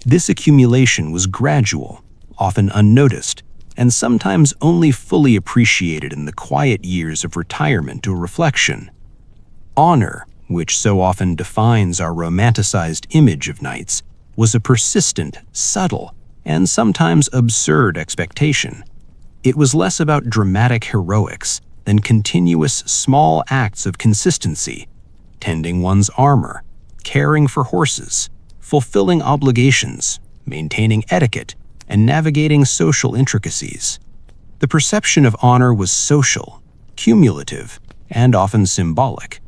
This accumulation was gradual, often unnoticed, and sometimes only fully appreciated in the quiet years of retirement or reflection. Honor, which so often defines our romanticized image of knights, was a persistent, subtle, and sometimes absurd expectation. It was less about dramatic heroics than continuous small acts of consistency, tending one's armor, caring for horses, fulfilling obligations, maintaining etiquette, and navigating social intricacies. The perception of honor was social, cumulative, and often symbolic.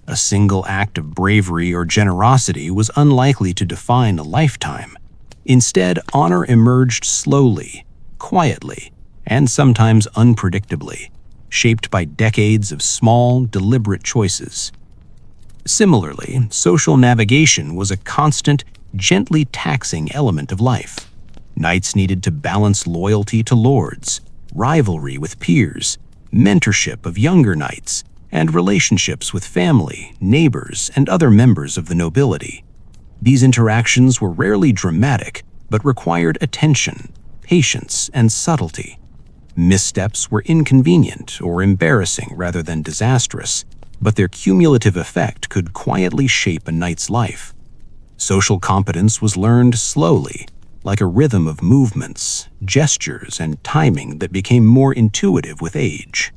A single act of bravery or generosity was unlikely to define a lifetime. Instead, honor emerged slowly, quietly, and sometimes unpredictably, shaped by decades of small, deliberate choices. Similarly, social navigation was a constant, gently taxing element of life. Knights needed to balance loyalty to lords, rivalry with peers, mentorship of younger knights, and relationships with family, neighbors, and other members of the nobility. These interactions were rarely dramatic, but required attention, patience, and subtlety. Missteps were inconvenient or embarrassing rather than disastrous, but their cumulative effect could quietly shape a knight's life. Social competence was learned slowly, like a rhythm of movements, gestures, and timing that became more intuitive with age.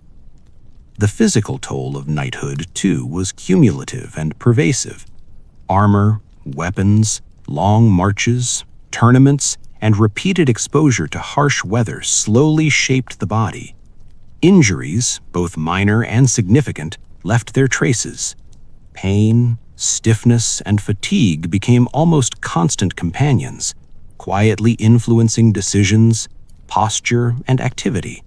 The physical toll of knighthood, too, was cumulative and pervasive. Armor, weapons, long marches, tournaments, and repeated exposure to harsh weather slowly shaped the body. Injuries, both minor and significant, left their traces. Pain, stiffness, and fatigue became almost constant companions, quietly influencing decisions, posture, and activity.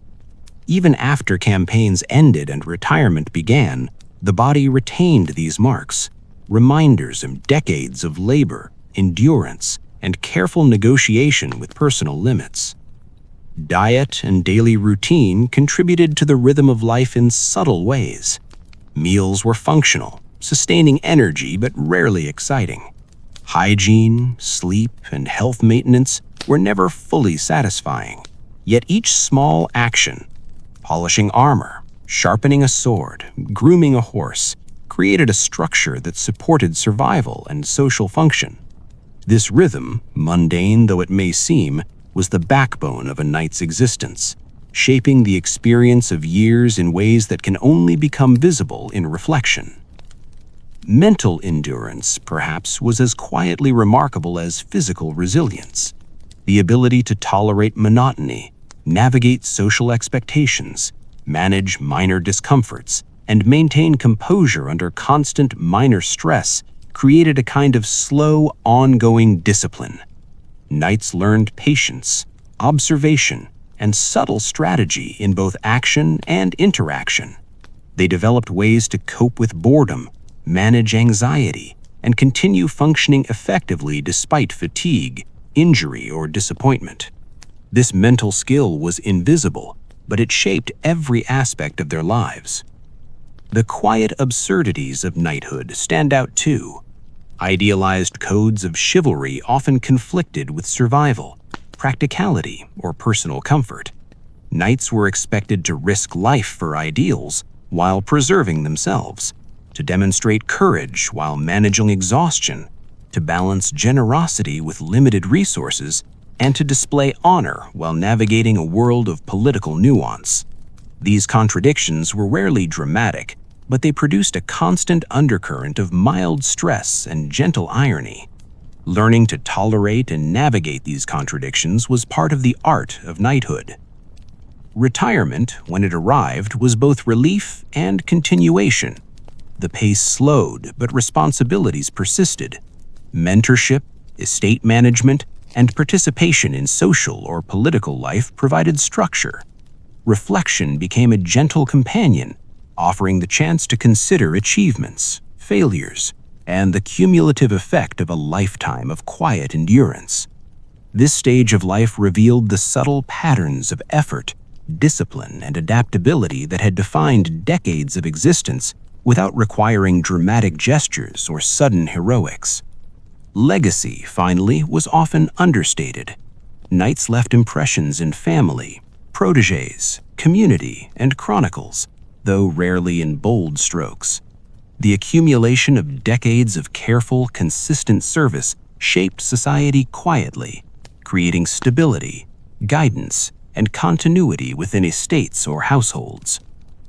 Even after campaigns ended and retirement began, the body retained these marks, reminders of decades of labor, endurance, and careful negotiation with personal limits. Diet and daily routine contributed to the rhythm of life in subtle ways. Meals were functional, sustaining energy but rarely exciting. Hygiene, sleep, and health maintenance were never fully satisfying. Yet each small action, polishing armor, sharpening a sword, grooming a horse, created a structure that supported survival and social function. This rhythm, mundane though it may seem, was the backbone of a knight's existence, shaping the experience of years in ways that can only become visible in reflection. Mental endurance, perhaps, was as quietly remarkable as physical resilience. The ability to tolerate monotony, navigate social expectations, manage minor discomforts, and maintain composure under constant minor stress created a kind of slow, ongoing discipline. Knights learned patience, observation, and subtle strategy in both action and interaction. They developed ways to cope with boredom, manage anxiety, and continue functioning effectively despite fatigue, injury, or disappointment. This mental skill was invisible, but it shaped every aspect of their lives. The quiet absurdities of knighthood stand out too. Idealized codes of chivalry often conflicted with survival, practicality, or personal comfort. Knights were expected to risk life for ideals while preserving themselves, to demonstrate courage while managing exhaustion, to balance generosity with limited resources, and to display honor while navigating a world of political nuance. These contradictions were rarely dramatic, but they produced a constant undercurrent of mild stress and gentle irony. Learning to tolerate and navigate these contradictions was part of the art of knighthood. Retirement, when it arrived, was both relief and continuation. The pace slowed, but responsibilities persisted. Mentorship, estate management, and participation in social or political life provided structure. Reflection became a gentle companion, offering the chance to consider achievements, failures, and the cumulative effect of a lifetime of quiet endurance. This stage of life revealed the subtle patterns of effort, discipline, and adaptability that had defined decades of existence without requiring dramatic gestures or sudden heroics. Legacy, finally, was often understated. Knights left impressions in family, protégés, community, and chronicles, though rarely in bold strokes. The accumulation of decades of careful, consistent service shaped society quietly, creating stability, guidance, and continuity within estates or households.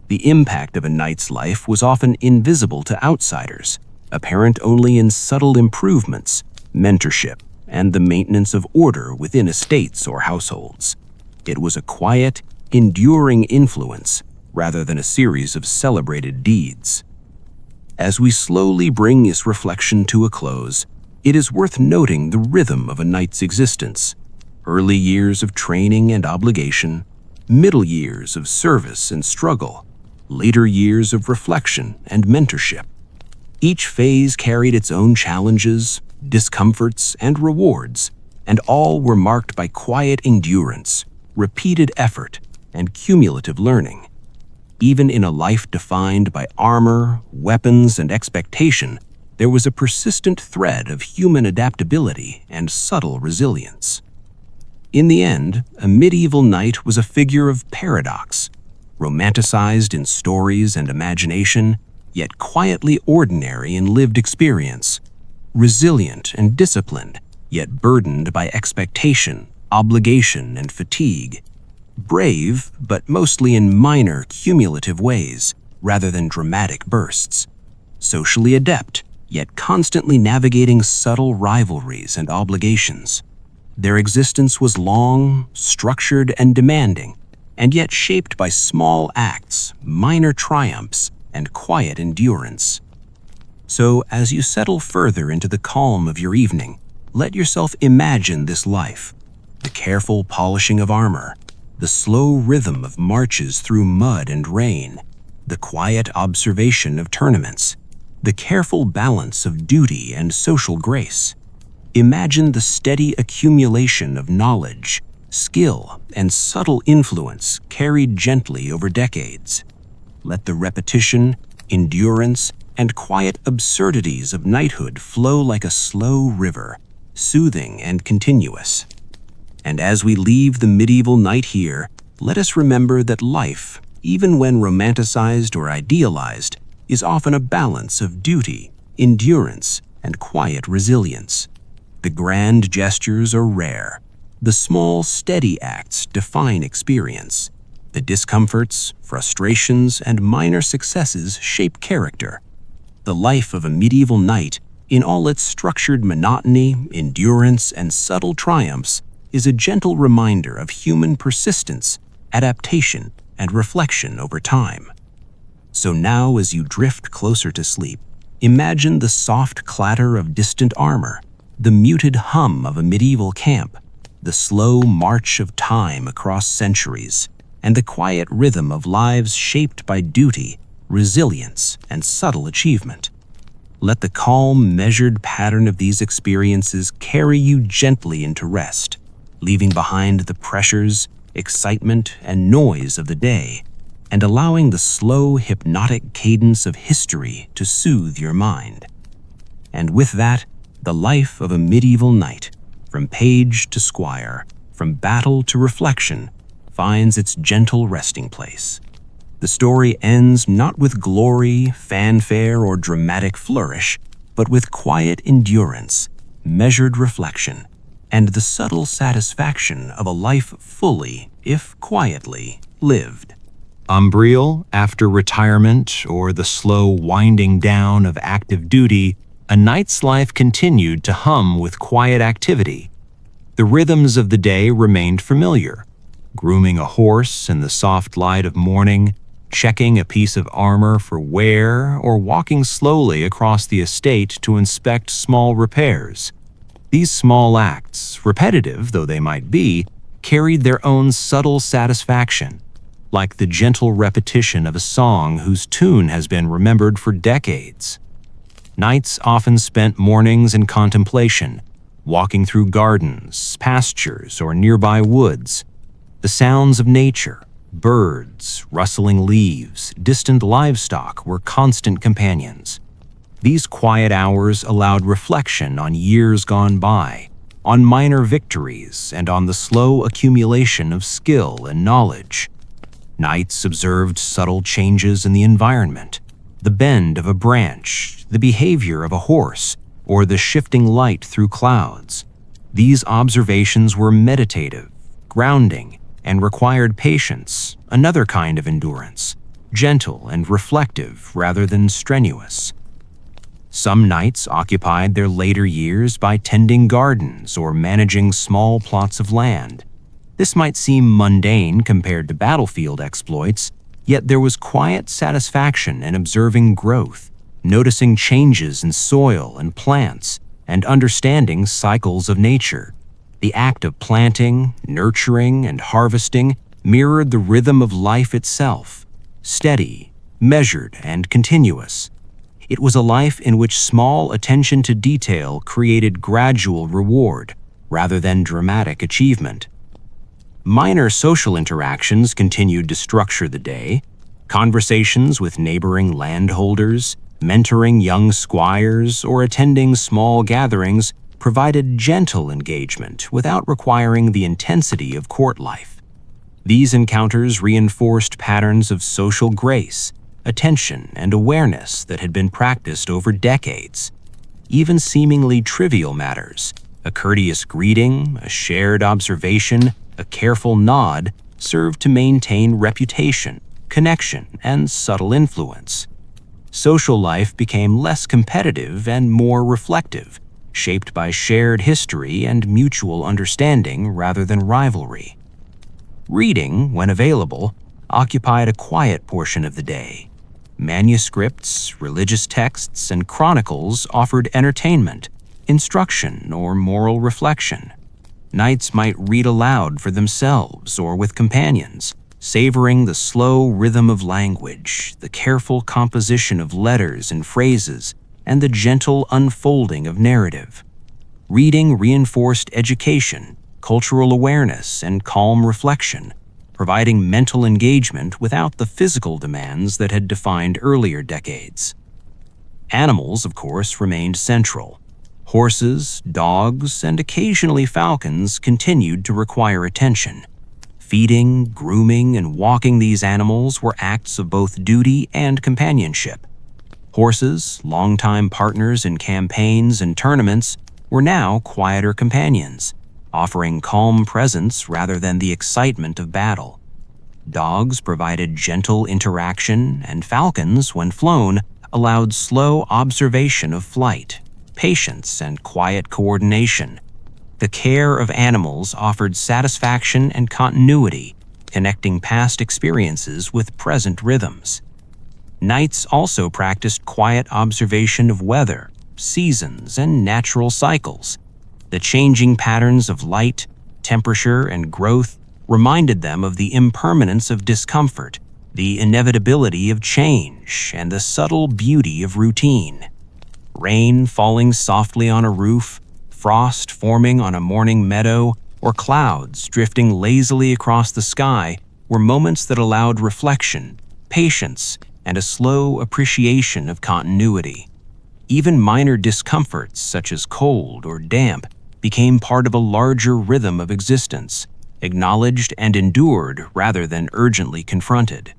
The impact of a knight's life was often invisible to outsiders, apparent only in subtle improvements, mentorship, and the maintenance of order within estates or households. It was a quiet, enduring influence rather than a series of celebrated deeds. As we slowly bring this reflection to a close, it is worth noting the rhythm of a knight's existence: early years of training and obligation, middle years of service and struggle, later years of reflection and mentorship. Each phase carried its own challenges, discomforts, and rewards, and all were marked by quiet endurance, repeated effort, and cumulative learning. Even in a life defined by armor, weapons, and expectation, there was a persistent thread of human adaptability and subtle resilience. In the end, a medieval knight was a figure of paradox, romanticized in stories and imagination, yet quietly ordinary in lived experience, resilient and disciplined, yet burdened by expectation, obligation, and fatigue, brave, but mostly in minor, cumulative ways, rather than dramatic bursts, socially adept, yet constantly navigating subtle rivalries and obligations. Their existence was long, structured, and demanding, and yet shaped by small acts, minor triumphs, and quiet endurance. So, as you settle further into the calm of your evening, let yourself imagine this life: the careful polishing of armor, the slow rhythm of marches through mud and rain, the quiet observation of tournaments, the careful balance of duty and social grace. Imagine the steady accumulation of knowledge, skill, and subtle influence carried gently over decades. Let the repetition, endurance, and quiet absurdities of knighthood flow like a slow river, soothing and continuous. And as we leave the medieval knight here, let us remember that life, even when romanticized or idealized, is often a balance of duty, endurance, and quiet resilience. The grand gestures are rare. The small, steady acts define experience. The discomforts, frustrations, and minor successes shape character. The life of a medieval knight, in all its structured monotony, endurance, and subtle triumphs, is a gentle reminder of human persistence, adaptation, and reflection over time. So now, as you drift closer to sleep, imagine the soft clatter of distant armor, the muted hum of a medieval camp, the slow march of time across centuries, and the quiet rhythm of lives shaped by duty, resilience, and subtle achievement. Let the calm, measured pattern of these experiences carry you gently into rest, leaving behind the pressures, excitement, and noise of the day, and allowing the slow, hypnotic cadence of history to soothe your mind. And with that, the life of a medieval knight, from page to squire, from battle to reflection, finds its gentle resting place. The story ends not with glory, fanfare, or dramatic flourish, but with quiet endurance, measured reflection, and the subtle satisfaction of a life fully, if quietly, lived. Umbriel, after retirement or the slow winding down of active duty, a knight's life continued to hum with quiet activity. The rhythms of the day remained familiar: grooming a horse in the soft light of morning, checking a piece of armor for wear, or walking slowly across the estate to inspect small repairs. These small acts, repetitive though they might be, carried their own subtle satisfaction, like the gentle repetition of a song whose tune has been remembered for decades. Knights often spent mornings in contemplation, walking through gardens, pastures, or nearby woods. The sounds of nature, birds, rustling leaves, distant livestock were constant companions. These quiet hours allowed reflection on years gone by, on minor victories and on the slow accumulation of skill and knowledge. Knights observed subtle changes in the environment, the bend of a branch, the behavior of a horse, or the shifting light through clouds. These observations were meditative, grounding, and required patience, another kind of endurance, gentle and reflective rather than strenuous. Some knights occupied their later years by tending gardens or managing small plots of land. This might seem mundane compared to battlefield exploits, yet there was quiet satisfaction in observing growth, noticing changes in soil and plants, and understanding cycles of nature. The act of planting, nurturing, and harvesting mirrored the rhythm of life itself, steady, measured, and continuous. It was a life in which small attention to detail created gradual reward, rather than dramatic achievement. Minor social interactions continued to structure the day. Conversations with neighboring landholders, mentoring young squires, or attending small gatherings provided gentle engagement without requiring the intensity of court life. These encounters reinforced patterns of social grace, attention, and awareness that had been practiced over decades. Even seemingly trivial matters, a courteous greeting, a shared observation, a careful nod, served to maintain reputation, connection, and subtle influence. Social life became less competitive and more reflective, shaped by shared history and mutual understanding rather than rivalry. Reading, when available, occupied a quiet portion of the day. Manuscripts, religious texts, and chronicles offered entertainment, instruction, or moral reflection. Knights might read aloud for themselves or with companions, savoring the slow rhythm of language, the careful composition of letters and phrases, and the gentle unfolding of narrative. Reading reinforced education, cultural awareness, and calm reflection, providing mental engagement without the physical demands that had defined earlier decades. Animals, of course, remained central. Horses, dogs, and occasionally falcons continued to require attention. Feeding, grooming, and walking these animals were acts of both duty and companionship. Horses, longtime partners in campaigns and tournaments, were now quieter companions, offering calm presence rather than the excitement of battle. Dogs provided gentle interaction, and falcons, when flown, allowed slow observation of flight, patience, and quiet coordination. The care of animals offered satisfaction and continuity, connecting past experiences with present rhythms. Knights also practiced quiet observation of weather, seasons, and natural cycles. The changing patterns of light, temperature, and growth reminded them of the impermanence of discomfort, the inevitability of change, and the subtle beauty of routine. Rain falling softly on a roof, frost forming on a morning meadow, or clouds drifting lazily across the sky were moments that allowed reflection, patience, and a slow appreciation of continuity. Even minor discomforts such as cold or damp became part of a larger rhythm of existence, acknowledged and endured rather than urgently confronted.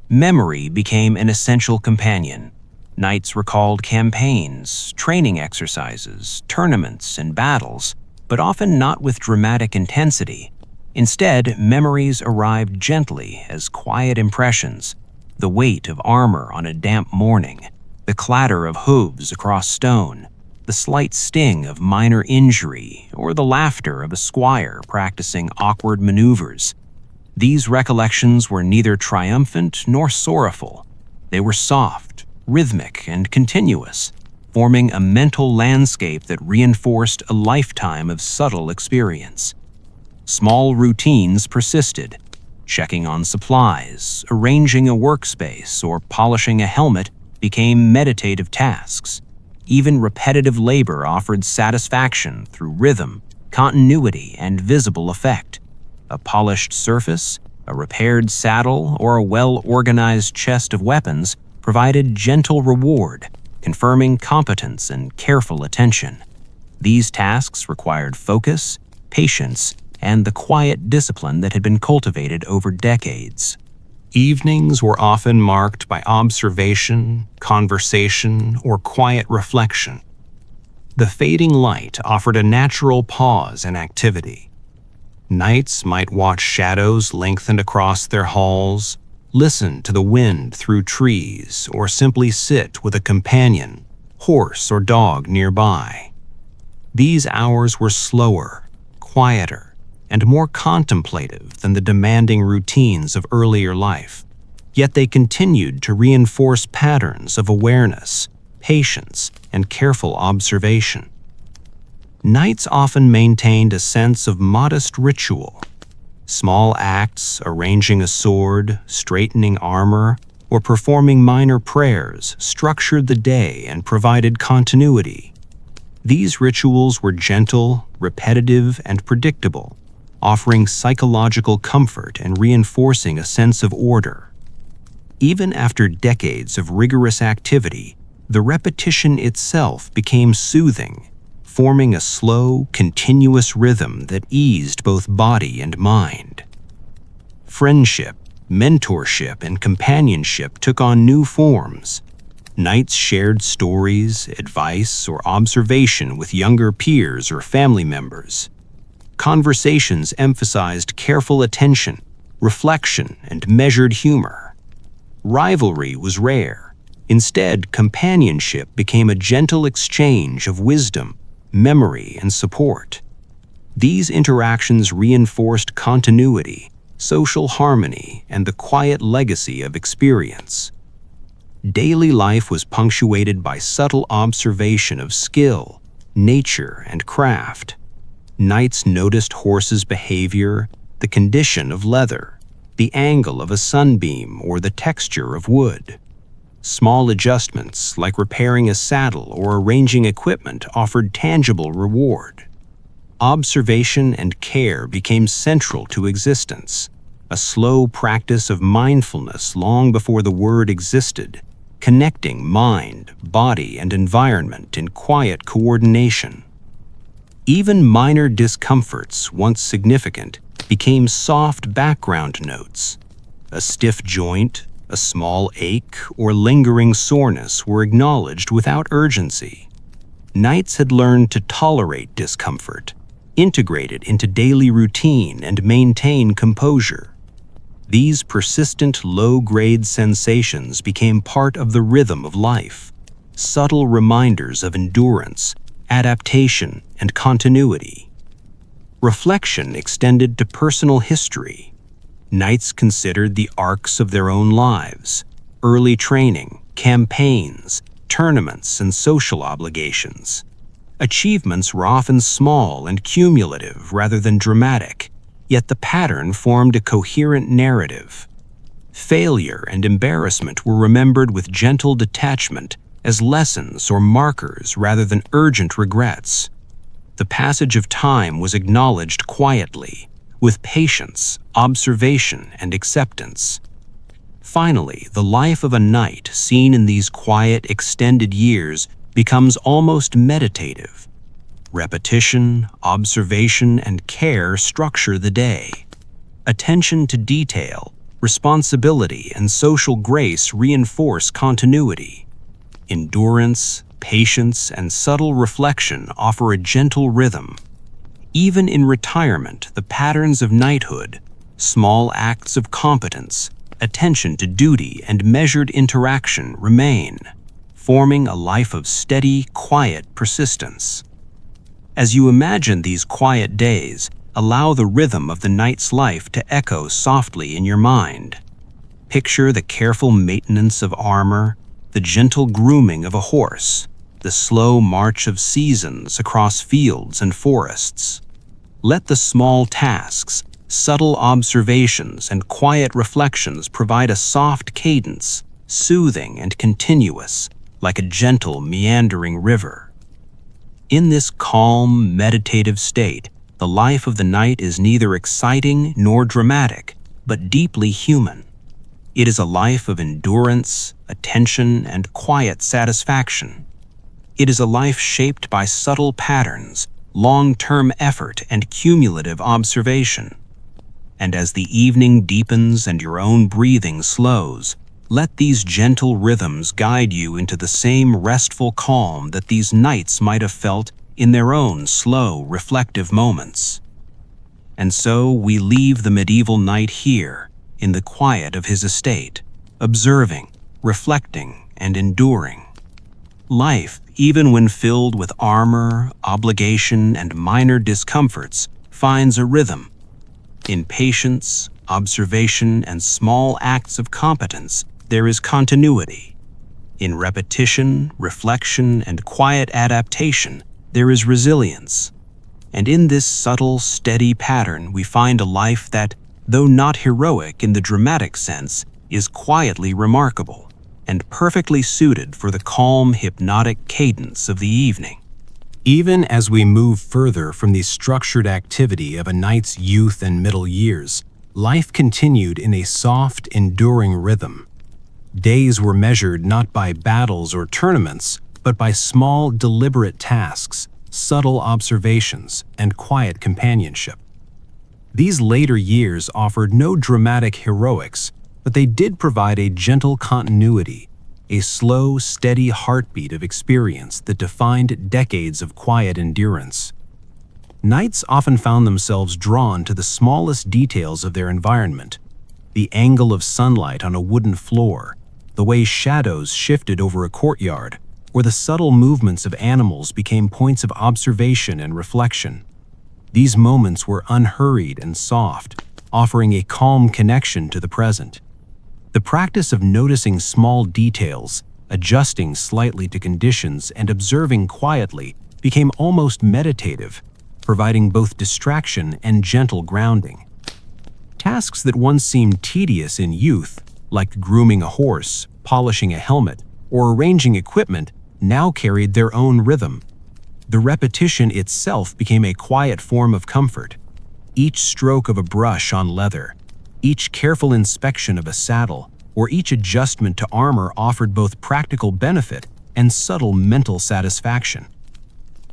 Memory became an essential companion. Knights recalled campaigns, training exercises, tournaments, and battles, but often not with dramatic intensity. Instead, memories arrived gently as quiet impressions: the weight of armor on a damp morning, the clatter of hooves across stone, the slight sting of minor injury, or the laughter of a squire practicing awkward maneuvers. These recollections were neither triumphant nor sorrowful. They were soft, rhythmic, and continuous, forming a mental landscape that reinforced a lifetime of subtle experience. Small routines persisted. Checking on supplies, arranging a workspace, or polishing a helmet became meditative tasks. Even repetitive labor offered satisfaction through rhythm, continuity, and visible effect. A polished surface, a repaired saddle, or a well-organized chest of weapons provided gentle reward, confirming competence and careful attention. These tasks required focus, patience, and the quiet discipline that had been cultivated over decades. Evenings were often marked by observation, conversation, or quiet reflection. The fading light offered a natural pause in activity. Nights might watch shadows lengthen across their halls, listen to the wind through trees, or simply sit with a companion, horse or dog nearby. These hours were slower, quieter, and more contemplative than the demanding routines of earlier life, yet they continued to reinforce patterns of awareness, patience, and careful observation. Nights often maintained a sense of modest ritual. Small acts, arranging a sword, straightening armor, or performing minor prayers, structured the day and provided continuity. These rituals were gentle, repetitive, and predictable, offering psychological comfort and reinforcing a sense of order. Even after decades of rigorous activity, the repetition itself became soothing, forming a slow, continuous rhythm that eased both body and mind. Friendship, mentorship, and companionship took on new forms. Nights shared stories, advice, or observation with younger peers or family members. Conversations emphasized careful attention, reflection, and measured humor. Rivalry was rare. Instead, companionship became a gentle exchange of wisdom, memory, and support. These interactions reinforced continuity, social harmony, and the quiet legacy of experience. Daily life was punctuated by subtle observation of skill, nature, and craft. Nights noticed horses' behavior, the condition of leather, the angle of a sunbeam, or the texture of wood. Small adjustments, like repairing a saddle or arranging equipment, offered tangible reward. Observation and care became central to existence, a slow practice of mindfulness long before the word existed, connecting mind, body, and environment in quiet coordination. Even minor discomforts, once significant, became soft background notes. A stiff joint, a small ache, or lingering soreness were acknowledged without urgency. Nights had learned to tolerate discomfort, integrate it into daily routine, and maintain composure. These persistent low-grade sensations became part of the rhythm of life, subtle reminders of endurance, adaptation, and continuity. Reflection extended to personal history. Nights considered the arcs of their own lives, early training, campaigns, tournaments, and social obligations. Achievements were often small and cumulative rather than dramatic, yet the pattern formed a coherent narrative. Failure and embarrassment were remembered with gentle detachment as lessons or markers rather than urgent regrets. The passage of time was acknowledged quietly, with patience, observation, and acceptance. Finally, the life of a night seen in these quiet, extended years becomes almost meditative. Repetition, observation, and care structure the day. Attention to detail, responsibility, and social grace reinforce continuity. Endurance, patience, and subtle reflection offer a gentle rhythm. Even in retirement, the patterns of knighthood, small acts of competence, attention to duty, and measured interaction remain, forming a life of steady, quiet persistence. As you imagine these quiet days, allow the rhythm of the knight's life to echo softly in your mind. Picture the careful maintenance of armor, the gentle grooming of a horse, the slow march of seasons across fields and forests. Let the small tasks, subtle observations, and quiet reflections provide a soft cadence, soothing and continuous, like a gentle, meandering river. In this calm, meditative state, the life of the night is neither exciting nor dramatic, but deeply human. It is a life of endurance, attention, and quiet satisfaction. It is a life shaped by subtle patterns, long-term effort, and cumulative observation. And as the evening deepens and your own breathing slows, let these gentle rhythms guide you into the same restful calm that these knights might have felt in their own slow, reflective moments. And so we leave the medieval knight here, in the quiet of his estate, observing, reflecting, and enduring. Life, even when filled with armor, obligation, and minor discomforts, finds a rhythm. In patience, observation, and small acts of competence, there is continuity. In repetition, reflection, and quiet adaptation, there is resilience. And in this subtle, steady pattern, we find a life that, though not heroic in the dramatic sense, is quietly remarkable and perfectly suited for the calm, hypnotic cadence of the evening. Even as we move further from the structured activity of a knight's youth and middle years, life continued in a soft, enduring rhythm. Days were measured not by battles or tournaments, but by small, deliberate tasks, subtle observations, and quiet companionship. These later years offered no dramatic heroics, but they did provide a gentle continuity, a slow, steady heartbeat of experience that defined decades of quiet endurance. Knights often found themselves drawn to the smallest details of their environment: the angle of sunlight on a wooden floor, the way shadows shifted over a courtyard, or the subtle movements of animals became points of observation and reflection. These moments were unhurried and soft, offering a calm connection to the present. The practice of noticing small details, adjusting slightly to conditions, and observing quietly became almost meditative, providing both distraction and gentle grounding. Tasks that once seemed tedious in youth, like grooming a horse, polishing a helmet, or arranging equipment, now carried their own rhythm. The repetition itself became a quiet form of comfort. Each stroke of a brush on leather, each careful inspection of a saddle, or each adjustment to armor offered both practical benefit and subtle mental satisfaction.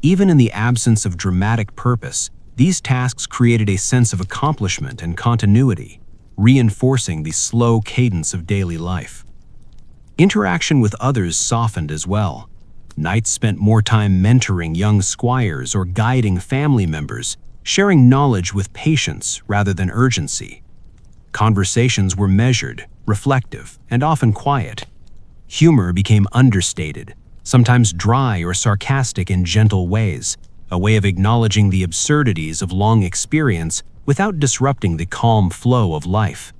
Even in the absence of dramatic purpose, these tasks created a sense of accomplishment and continuity, reinforcing the slow cadence of daily life. Interaction with others softened as well. Knights spent more time mentoring young squires or guiding family members, sharing knowledge with patience rather than urgency. Conversations were measured, reflective, and often quiet. Humor became understated, sometimes dry or sarcastic in gentle ways, a way of acknowledging the absurdities of long experience without disrupting the calm flow of life.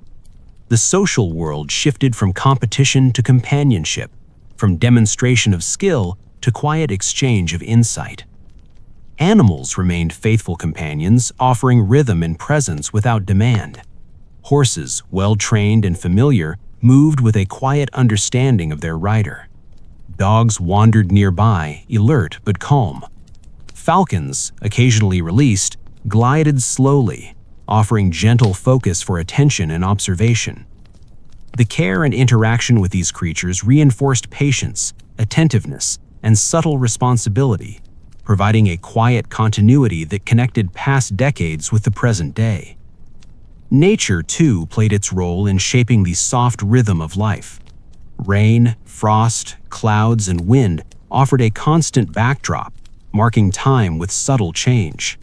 The social world shifted from competition to companionship, from demonstration of skill to quiet exchange of insight. Animals remained faithful companions, offering rhythm and presence without demand. Horses, well-trained and familiar, moved with a quiet understanding of their rider. Dogs wandered nearby, alert but calm. Falcons, occasionally released, glided slowly, offering gentle focus for attention and observation. The care and interaction with these creatures reinforced patience, attentiveness, and subtle responsibility, providing a quiet continuity that connected past decades with the present day. Nature, too, played its role in shaping the soft rhythm of life. Rain, frost, clouds, and wind offered a constant backdrop, marking time with subtle change.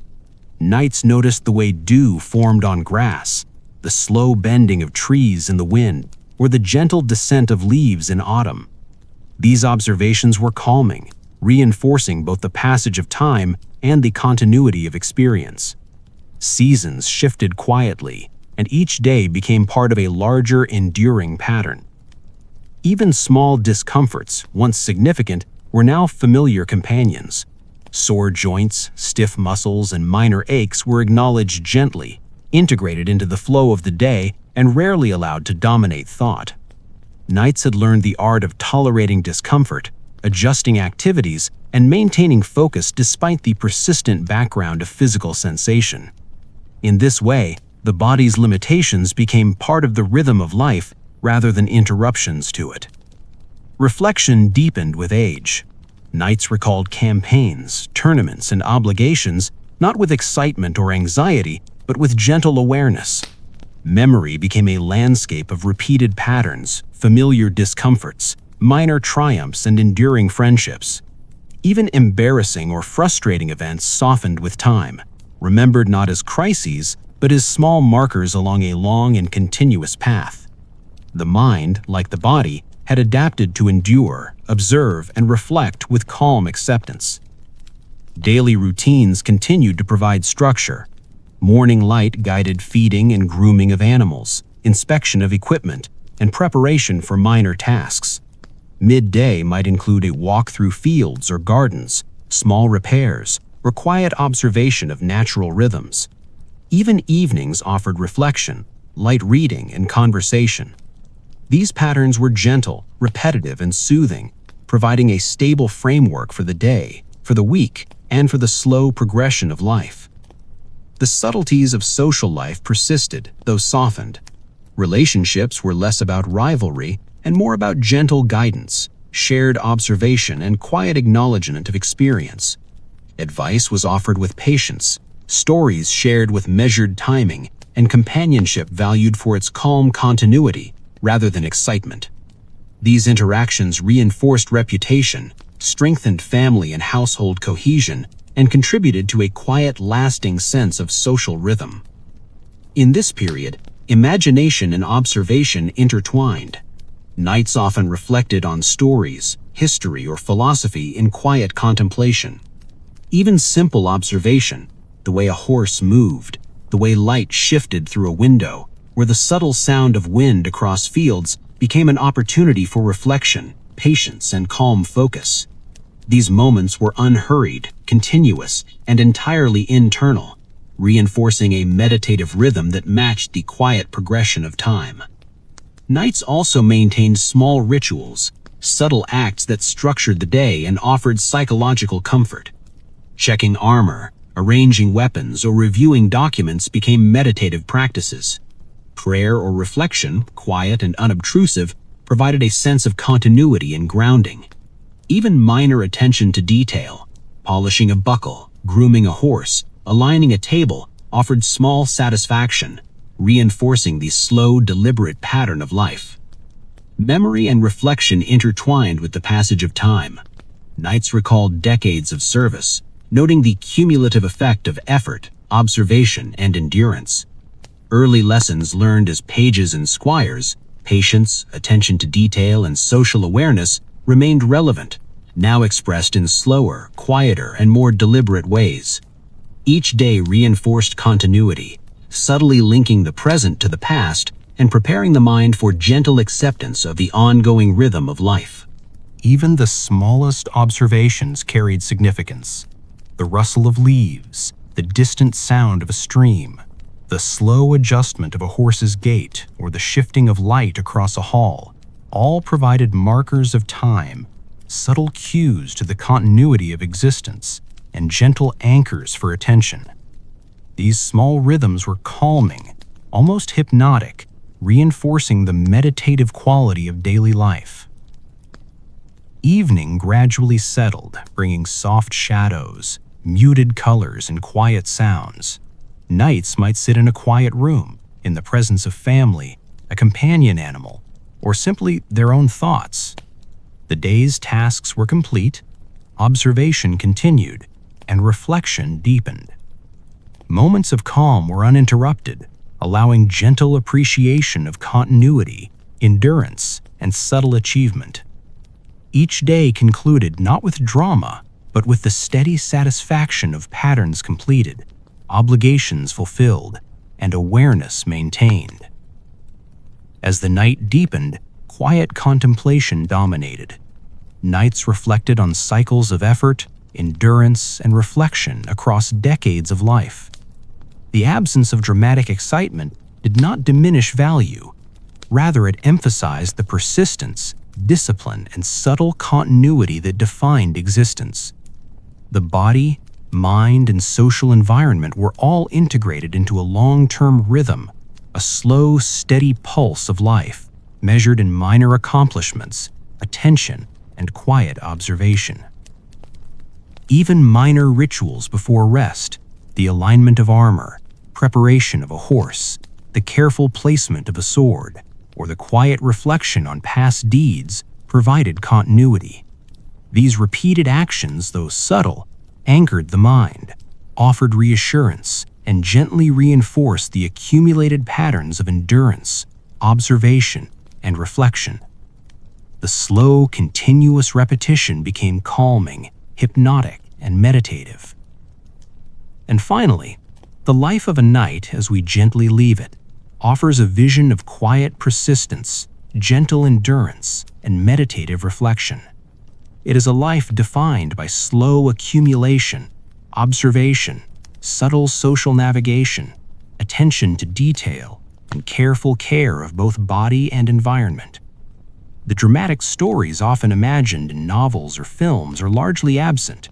Knights noticed the way dew formed on grass, the slow bending of trees in the wind, or the gentle descent of leaves in autumn. These observations were calming, reinforcing both the passage of time and the continuity of experience. Seasons shifted quietly, and each day became part of a larger, enduring pattern. Even small discomforts, once significant, were now familiar companions. Sore joints, stiff muscles, and minor aches were acknowledged gently, integrated into the flow of the day, and rarely allowed to dominate thought. Knights had learned the art of tolerating discomfort, adjusting activities, and maintaining focus despite the persistent background of physical sensation. In this way, the body's limitations became part of the rhythm of life rather than interruptions to it. Reflection deepened with age. Knights recalled campaigns, tournaments, and obligations not with excitement or anxiety, but with gentle awareness. Memory became a landscape of repeated patterns, familiar discomforts, minor triumphs, and enduring friendships. Even embarrassing or frustrating events softened with time, remembered not as crises, but as small markers along a long and continuous path. The mind, like the body, had adapted to endure, observe, and reflect with calm acceptance. Daily routines continued to provide structure. Morning light guided feeding and grooming of animals, inspection of equipment, and preparation for minor tasks. Midday might include a walk through fields or gardens, small repairs, or quiet observation of natural rhythms. Even evenings offered reflection, light reading, and conversation. These patterns were gentle, repetitive, and soothing, providing a stable framework for the day, for the week, and for the slow progression of life. The subtleties of social life persisted, though softened. Relationships were less about rivalry and more about gentle guidance, shared observation, and quiet acknowledgement of experience. Advice was offered with patience, stories shared with measured timing, and companionship valued for its calm continuity rather than excitement. These interactions reinforced reputation, strengthened family and household cohesion, and contributed to a quiet, lasting sense of social rhythm. In this period, imagination and observation intertwined. Nights often reflected on stories, history, or philosophy in quiet contemplation. Even simple observation, the way a horse moved, the way light shifted through a window, or the subtle sound of wind across fields, became an opportunity for reflection, patience, and calm focus. These moments were unhurried, continuous, and entirely internal, reinforcing a meditative rhythm that matched the quiet progression of time. Nights also maintained small rituals, subtle acts that structured the day and offered psychological comfort. Checking armor, arranging weapons, or reviewing documents became meditative practices. Prayer or reflection, quiet and unobtrusive, provided a sense of continuity and grounding. Even minor attention to detail, polishing a buckle, grooming a horse, aligning a table, offered small satisfaction, reinforcing the slow, deliberate pattern of life. Memory and reflection intertwined with the passage of time. Nights recalled decades of service, noting the cumulative effect of effort, observation, and endurance. Early lessons learned as pages and squires, patience, attention to detail, and social awareness remained relevant, now expressed in slower, quieter, and more deliberate ways. Each day reinforced continuity, subtly linking the present to the past and preparing the mind for gentle acceptance of the ongoing rhythm of life. Even the smallest observations carried significance. The rustle of leaves, the distant sound of a stream, the slow adjustment of a horse's gait, or the shifting of light across a hall, all provided markers of time, subtle cues to the continuity of existence, and gentle anchors for attention. These small rhythms were calming, almost hypnotic, reinforcing the meditative quality of daily life. Evening gradually settled, bringing soft shadows, muted colors, and quiet sounds. Nights might sit in a quiet room, in the presence of family, a companion animal, or simply their own thoughts. The day's tasks were complete, observation continued, and reflection deepened. Moments of calm were uninterrupted, allowing gentle appreciation of continuity, endurance, and subtle achievement. Each day concluded not with drama, but with the steady satisfaction of patterns completed, obligations fulfilled, and awareness maintained. As the night deepened, quiet contemplation dominated. Nights reflected on cycles of effort, endurance, and reflection across decades of life. The absence of dramatic excitement did not diminish value. Rather, it emphasized the persistence, discipline, and subtle continuity that defined existence. The body, mind, and social environment were all integrated into a long-term rhythm, a slow, steady pulse of life, measured in minor accomplishments, attention, and quiet observation. Even minor rituals before rest, the alignment of armor, preparation of a horse, the careful placement of a sword, or the quiet reflection on past deeds provided continuity. These repeated actions, though subtle, anchored the mind, offered reassurance, and gently reinforced the accumulated patterns of endurance, observation, and reflection. The slow, continuous repetition became calming, hypnotic, and meditative. And finally, the life of a night as we gently leave it offers a vision of quiet persistence, gentle endurance, and meditative reflection. It is a life defined by slow accumulation, observation, subtle social navigation, attention to detail, and careful care of both body and environment. The dramatic stories often imagined in novels or films are largely absent.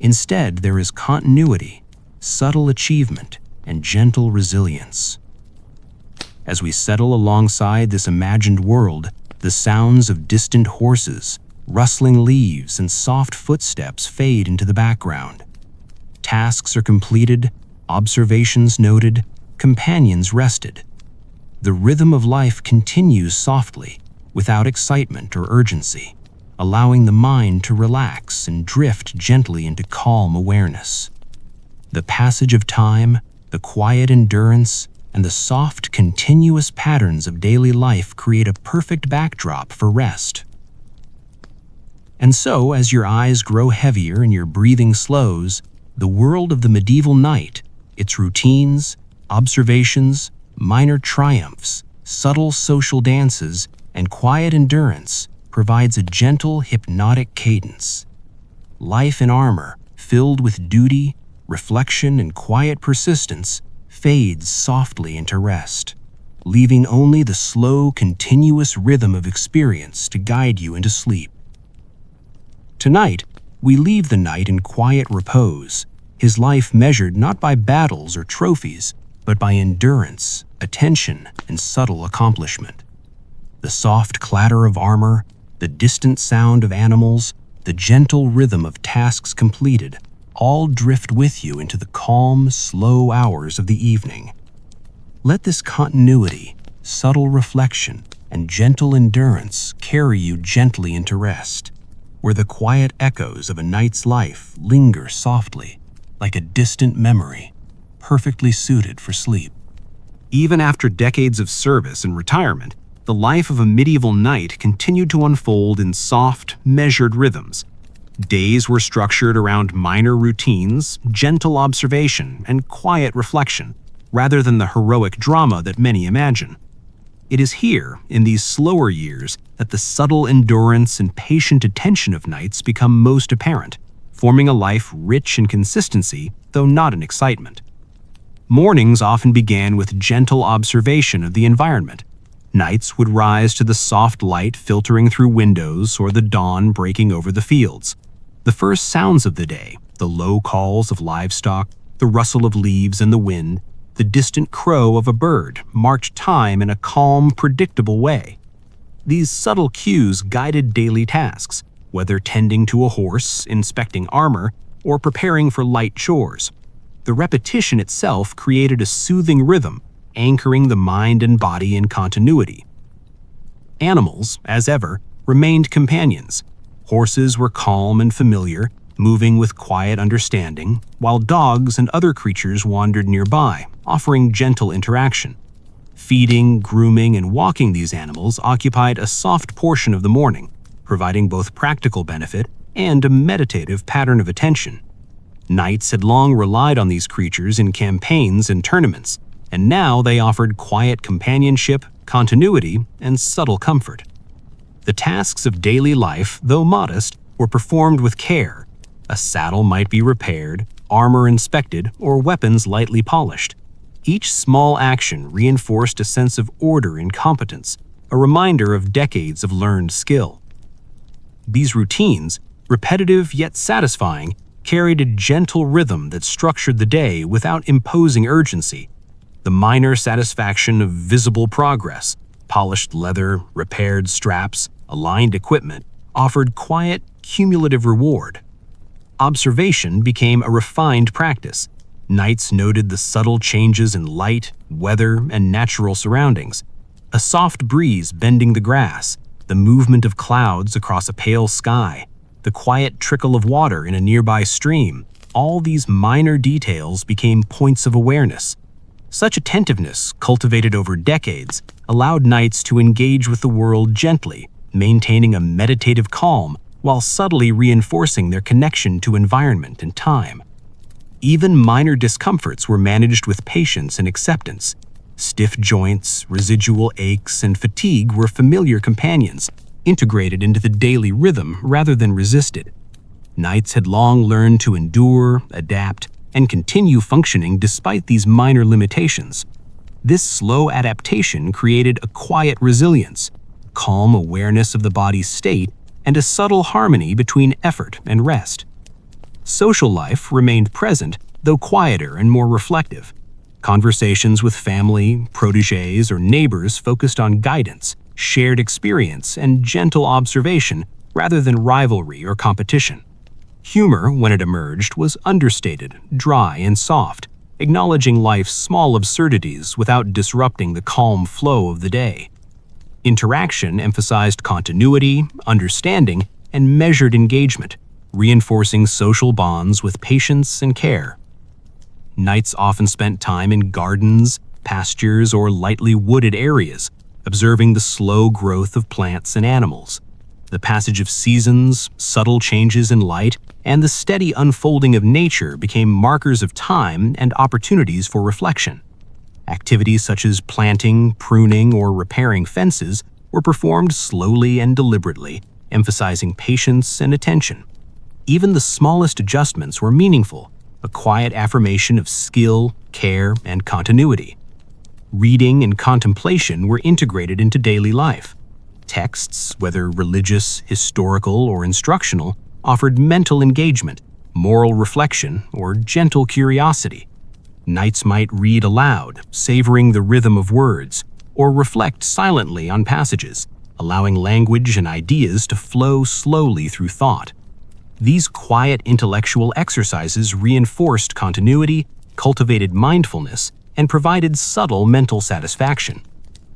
Instead, there is continuity, subtle achievement, and gentle resilience. As we settle alongside this imagined world, the sounds of distant horses, rustling leaves, and soft footsteps fade into the background. Tasks are completed, observations noted, companions rested. The rhythm of life continues softly, without excitement or urgency, allowing the mind to relax and drift gently into calm awareness. The passage of time, the quiet endurance, and the soft, continuous patterns of daily life create a perfect backdrop for rest. And so, as your eyes grow heavier and your breathing slows, the world of the medieval night, its routines, observations, minor triumphs, subtle social dances, and quiet endurance provides a gentle, hypnotic cadence. Life in armor, filled with duty, reflection, and quiet persistence, fades softly into rest, leaving only the slow, continuous rhythm of experience to guide you into sleep. Tonight, we leave the knight in quiet repose, his life measured not by battles or trophies, but by endurance, attention, and subtle accomplishment. The soft clatter of armor, the distant sound of animals, the gentle rhythm of tasks completed, all drift with you into the calm, slow hours of the evening. Let this continuity, subtle reflection, and gentle endurance carry you gently into rest, where the quiet echoes of a night's life linger softly, like a distant memory, perfectly suited for sleep. Even after decades of service and retirement, the life of a medieval knight continued to unfold in soft, measured rhythms. Days were structured around minor routines, gentle observation, and quiet reflection, rather than the heroic drama that many imagine. It is here, in these slower years, that the subtle endurance and patient attention of knights become most apparent, forming a life rich in consistency, though not in excitement. Mornings often began with gentle observation of the environment. Knights would rise to the soft light filtering through windows or the dawn breaking over the fields. The first sounds of the day, the low calls of livestock, the rustle of leaves in the wind, the distant crow of a bird, marked time in a calm, predictable way. These subtle cues guided daily tasks, whether tending to a horse, inspecting armor, or preparing for light chores. The repetition itself created a soothing rhythm, anchoring the mind and body in continuity. Animals, as ever, remained companions. Horses were calm and familiar, moving with quiet understanding, while dogs and other creatures wandered nearby, offering gentle interaction. Feeding, grooming, and walking these animals occupied a soft portion of the morning, providing both practical benefit and a meditative pattern of attention. Knights had long relied on these creatures in campaigns and tournaments, and now they offered quiet companionship, continuity, and subtle comfort. The tasks of daily life, though modest, were performed with care. A saddle might be repaired, armor inspected, or weapons lightly polished. Each small action reinforced a sense of order and competence, a reminder of decades of learned skill. These routines, repetitive yet satisfying, carried a gentle rhythm that structured the day without imposing urgency. The minor satisfaction of visible progress, polished leather, repaired straps, aligned equipment, offered quiet, cumulative reward. Observation became a refined practice. Knights noted the subtle changes in light, weather, and natural surroundings. A soft breeze bending the grass, the movement of clouds across a pale sky, the quiet trickle of water in a nearby stream, all these minor details became points of awareness. Such attentiveness, cultivated over decades, allowed knights to engage with the world gently, maintaining a meditative calm while subtly reinforcing their connection to environment and time. Even minor discomforts were managed with patience and acceptance. Stiff joints, residual aches, and fatigue were familiar companions, integrated into the daily rhythm rather than resisted. Knights had long learned to endure, adapt, and continue functioning despite these minor limitations. This slow adaptation created a quiet resilience, calm awareness of the body's state, and a subtle harmony between effort and rest. Social life remained present, though quieter and more reflective. Conversations with family, protégés, or neighbors focused on guidance, shared experience, and gentle observation rather than rivalry or competition. Humor, when it emerged, was understated, dry, and soft, acknowledging life's small absurdities without disrupting the calm flow of the day. Interaction emphasized continuity, understanding, and measured engagement, reinforcing social bonds with patience and care. Knights often spent time in gardens, pastures, or lightly wooded areas, observing the slow growth of plants and animals. The passage of seasons, subtle changes in light, and the steady unfolding of nature became markers of time and opportunities for reflection. Activities such as planting, pruning, or repairing fences were performed slowly and deliberately, emphasizing patience and attention. Even the smallest adjustments were meaningful, a quiet affirmation of skill, care, and continuity. Reading and contemplation were integrated into daily life. Texts, whether religious, historical, or instructional, offered mental engagement, moral reflection, or gentle curiosity. Knights might read aloud, savoring the rhythm of words, or reflect silently on passages, allowing language and ideas to flow slowly through thought. These quiet intellectual exercises reinforced continuity, cultivated mindfulness, and provided subtle mental satisfaction.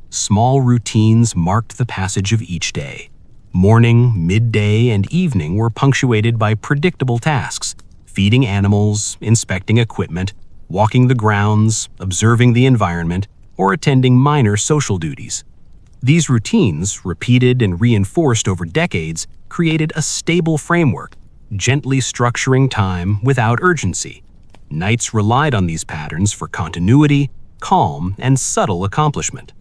Small routines marked the passage of each day. Morning, midday, and evening were punctuated by predictable tasks: feeding animals, inspecting equipment, walking the grounds, observing the environment, or attending minor social duties. These routines, repeated and reinforced over decades, created a stable framework, gently structuring time without urgency. Knights relied on these patterns for continuity, calm, and subtle accomplishment.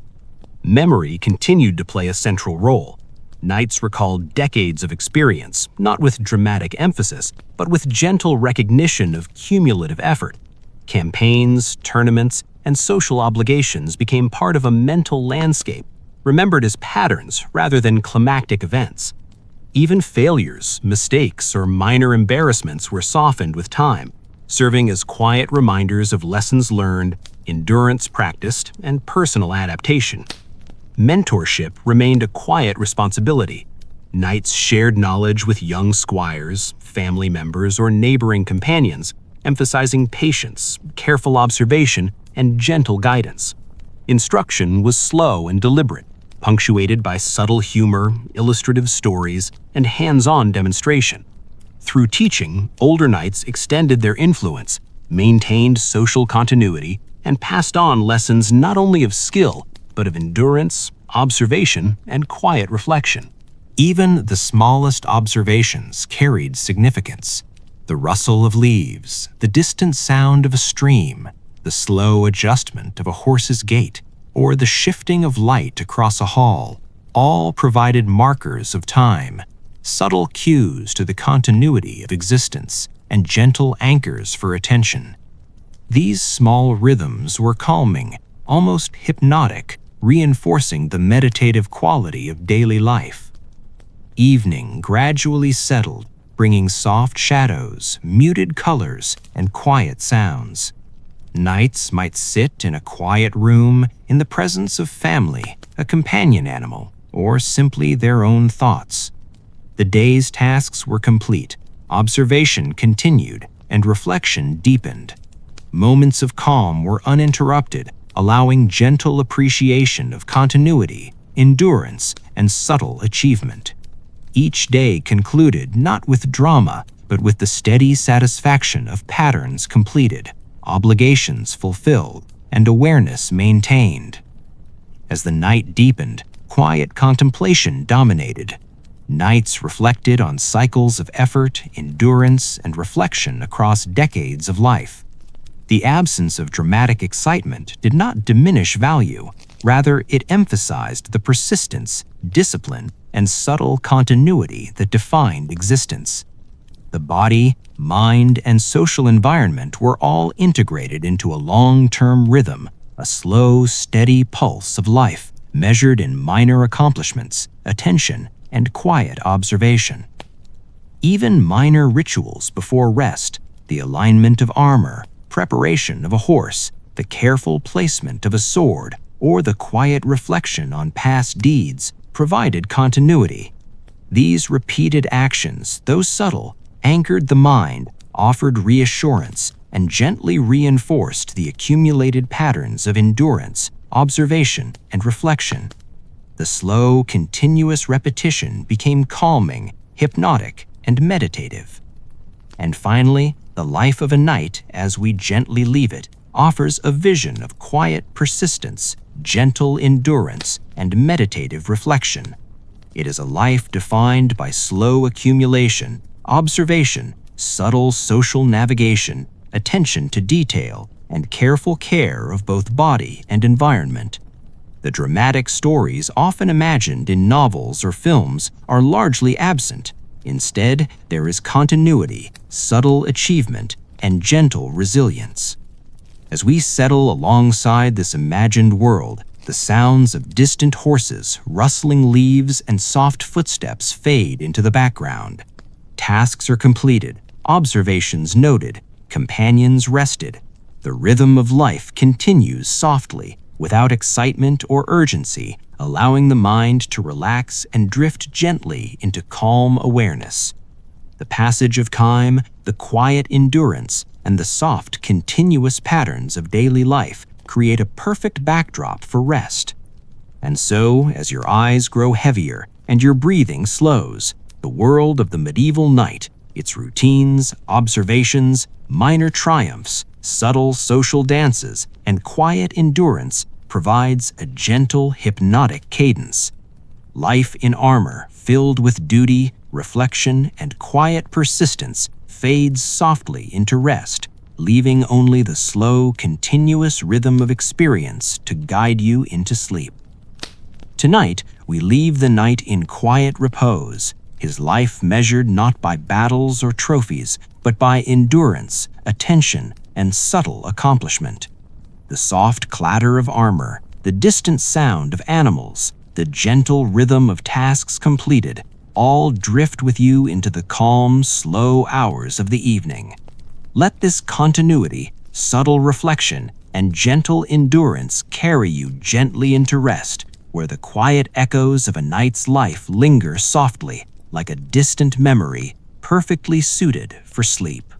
Memory continued to play a central role. Knights recalled decades of experience, not with dramatic emphasis, but with gentle recognition of cumulative effort. Campaigns, tournaments, and social obligations became part of a mental landscape, remembered as patterns rather than climactic events. Even failures, mistakes, or minor embarrassments were softened with time, serving as quiet reminders of lessons learned, endurance practiced, and personal adaptation. Mentorship remained a quiet responsibility. Knights shared knowledge with young squires, family members, or neighboring companions, emphasizing patience, careful observation, and gentle guidance. Instruction was slow and deliberate, punctuated by subtle humor, illustrative stories, and hands-on demonstration. Through teaching, older knights extended their influence, maintained social continuity, and passed on lessons not only of skill, but of endurance, observation, and quiet reflection. Even the smallest observations carried significance. The rustle of leaves, the distant sound of a stream, the slow adjustment of a horse's gait, or the shifting of light across a hall, all provided markers of time, subtle cues to the continuity of existence, and gentle anchors for attention. These small rhythms were calming, almost hypnotic, reinforcing the meditative quality of daily life. Evening gradually settled, bringing soft shadows, muted colors, and quiet sounds. Knights might sit in a quiet room in the presence of family, a companion animal, or simply their own thoughts. The day's tasks were complete. observation continued and reflection deepened. Moments of calm were uninterrupted, allowing gentle appreciation of continuity, endurance, and subtle achievement. Each day concluded not with drama, but with the steady satisfaction of patterns completed, obligations fulfilled, and awareness maintained. As the night deepened, quiet contemplation dominated. Nights reflected on cycles of effort, endurance, and reflection across decades of life. The absence of dramatic excitement did not diminish value. Rather, it emphasized the persistence, discipline, and subtle continuity that defined existence. The body, mind, and social environment were all integrated into a long-term rhythm, a slow, steady pulse of life, measured in minor accomplishments, attention, and quiet observation. Even minor rituals before rest, the alignment of armor, preparation of a horse, the careful placement of a sword, or the quiet reflection on past deeds, provided continuity. These repeated actions, though subtle, anchored the mind, offered reassurance, and gently reinforced the accumulated patterns of endurance, observation, and reflection. The slow, continuous repetition became calming, hypnotic, and meditative. And finally, the life of a night, as we gently leave it, offers a vision of quiet persistence, gentle endurance, and meditative reflection. It is a life defined by slow accumulation, observation, subtle social navigation, attention to detail, and careful care of both body and environment. The dramatic stories often imagined in novels or films are largely absent. Instead, there is continuity, subtle achievement, and gentle resilience. As we settle alongside this imagined world, the sounds of distant horses, rustling leaves, and soft footsteps fade into the background. Tasks are completed, observations noted, companions rested. The rhythm of life continues softly, without excitement or urgency, allowing the mind to relax and drift gently into calm awareness. The passage of time, the quiet endurance, and the soft, continuous patterns of daily life create a perfect backdrop for rest. And so, as your eyes grow heavier and your breathing slows, the world of the medieval night, its routines, observations, minor triumphs, subtle social dances, and quiet endurance provides a gentle, hypnotic cadence. Life in armor, filled with duty, reflection, and quiet persistence, fades softly into rest, leaving only the slow, continuous rhythm of experience to guide you into sleep. Tonight, we leave the knight in quiet repose, his life measured not by battles or trophies, but by endurance, attention, and subtle accomplishment. The soft clatter of armor, the distant sound of animals, the gentle rhythm of tasks completed, all drift with you into the calm, slow hours of the evening. Let this continuity, subtle reflection, and gentle endurance carry you gently into rest, where the quiet echoes of a night's life linger softly, like a distant memory, perfectly suited for sleep.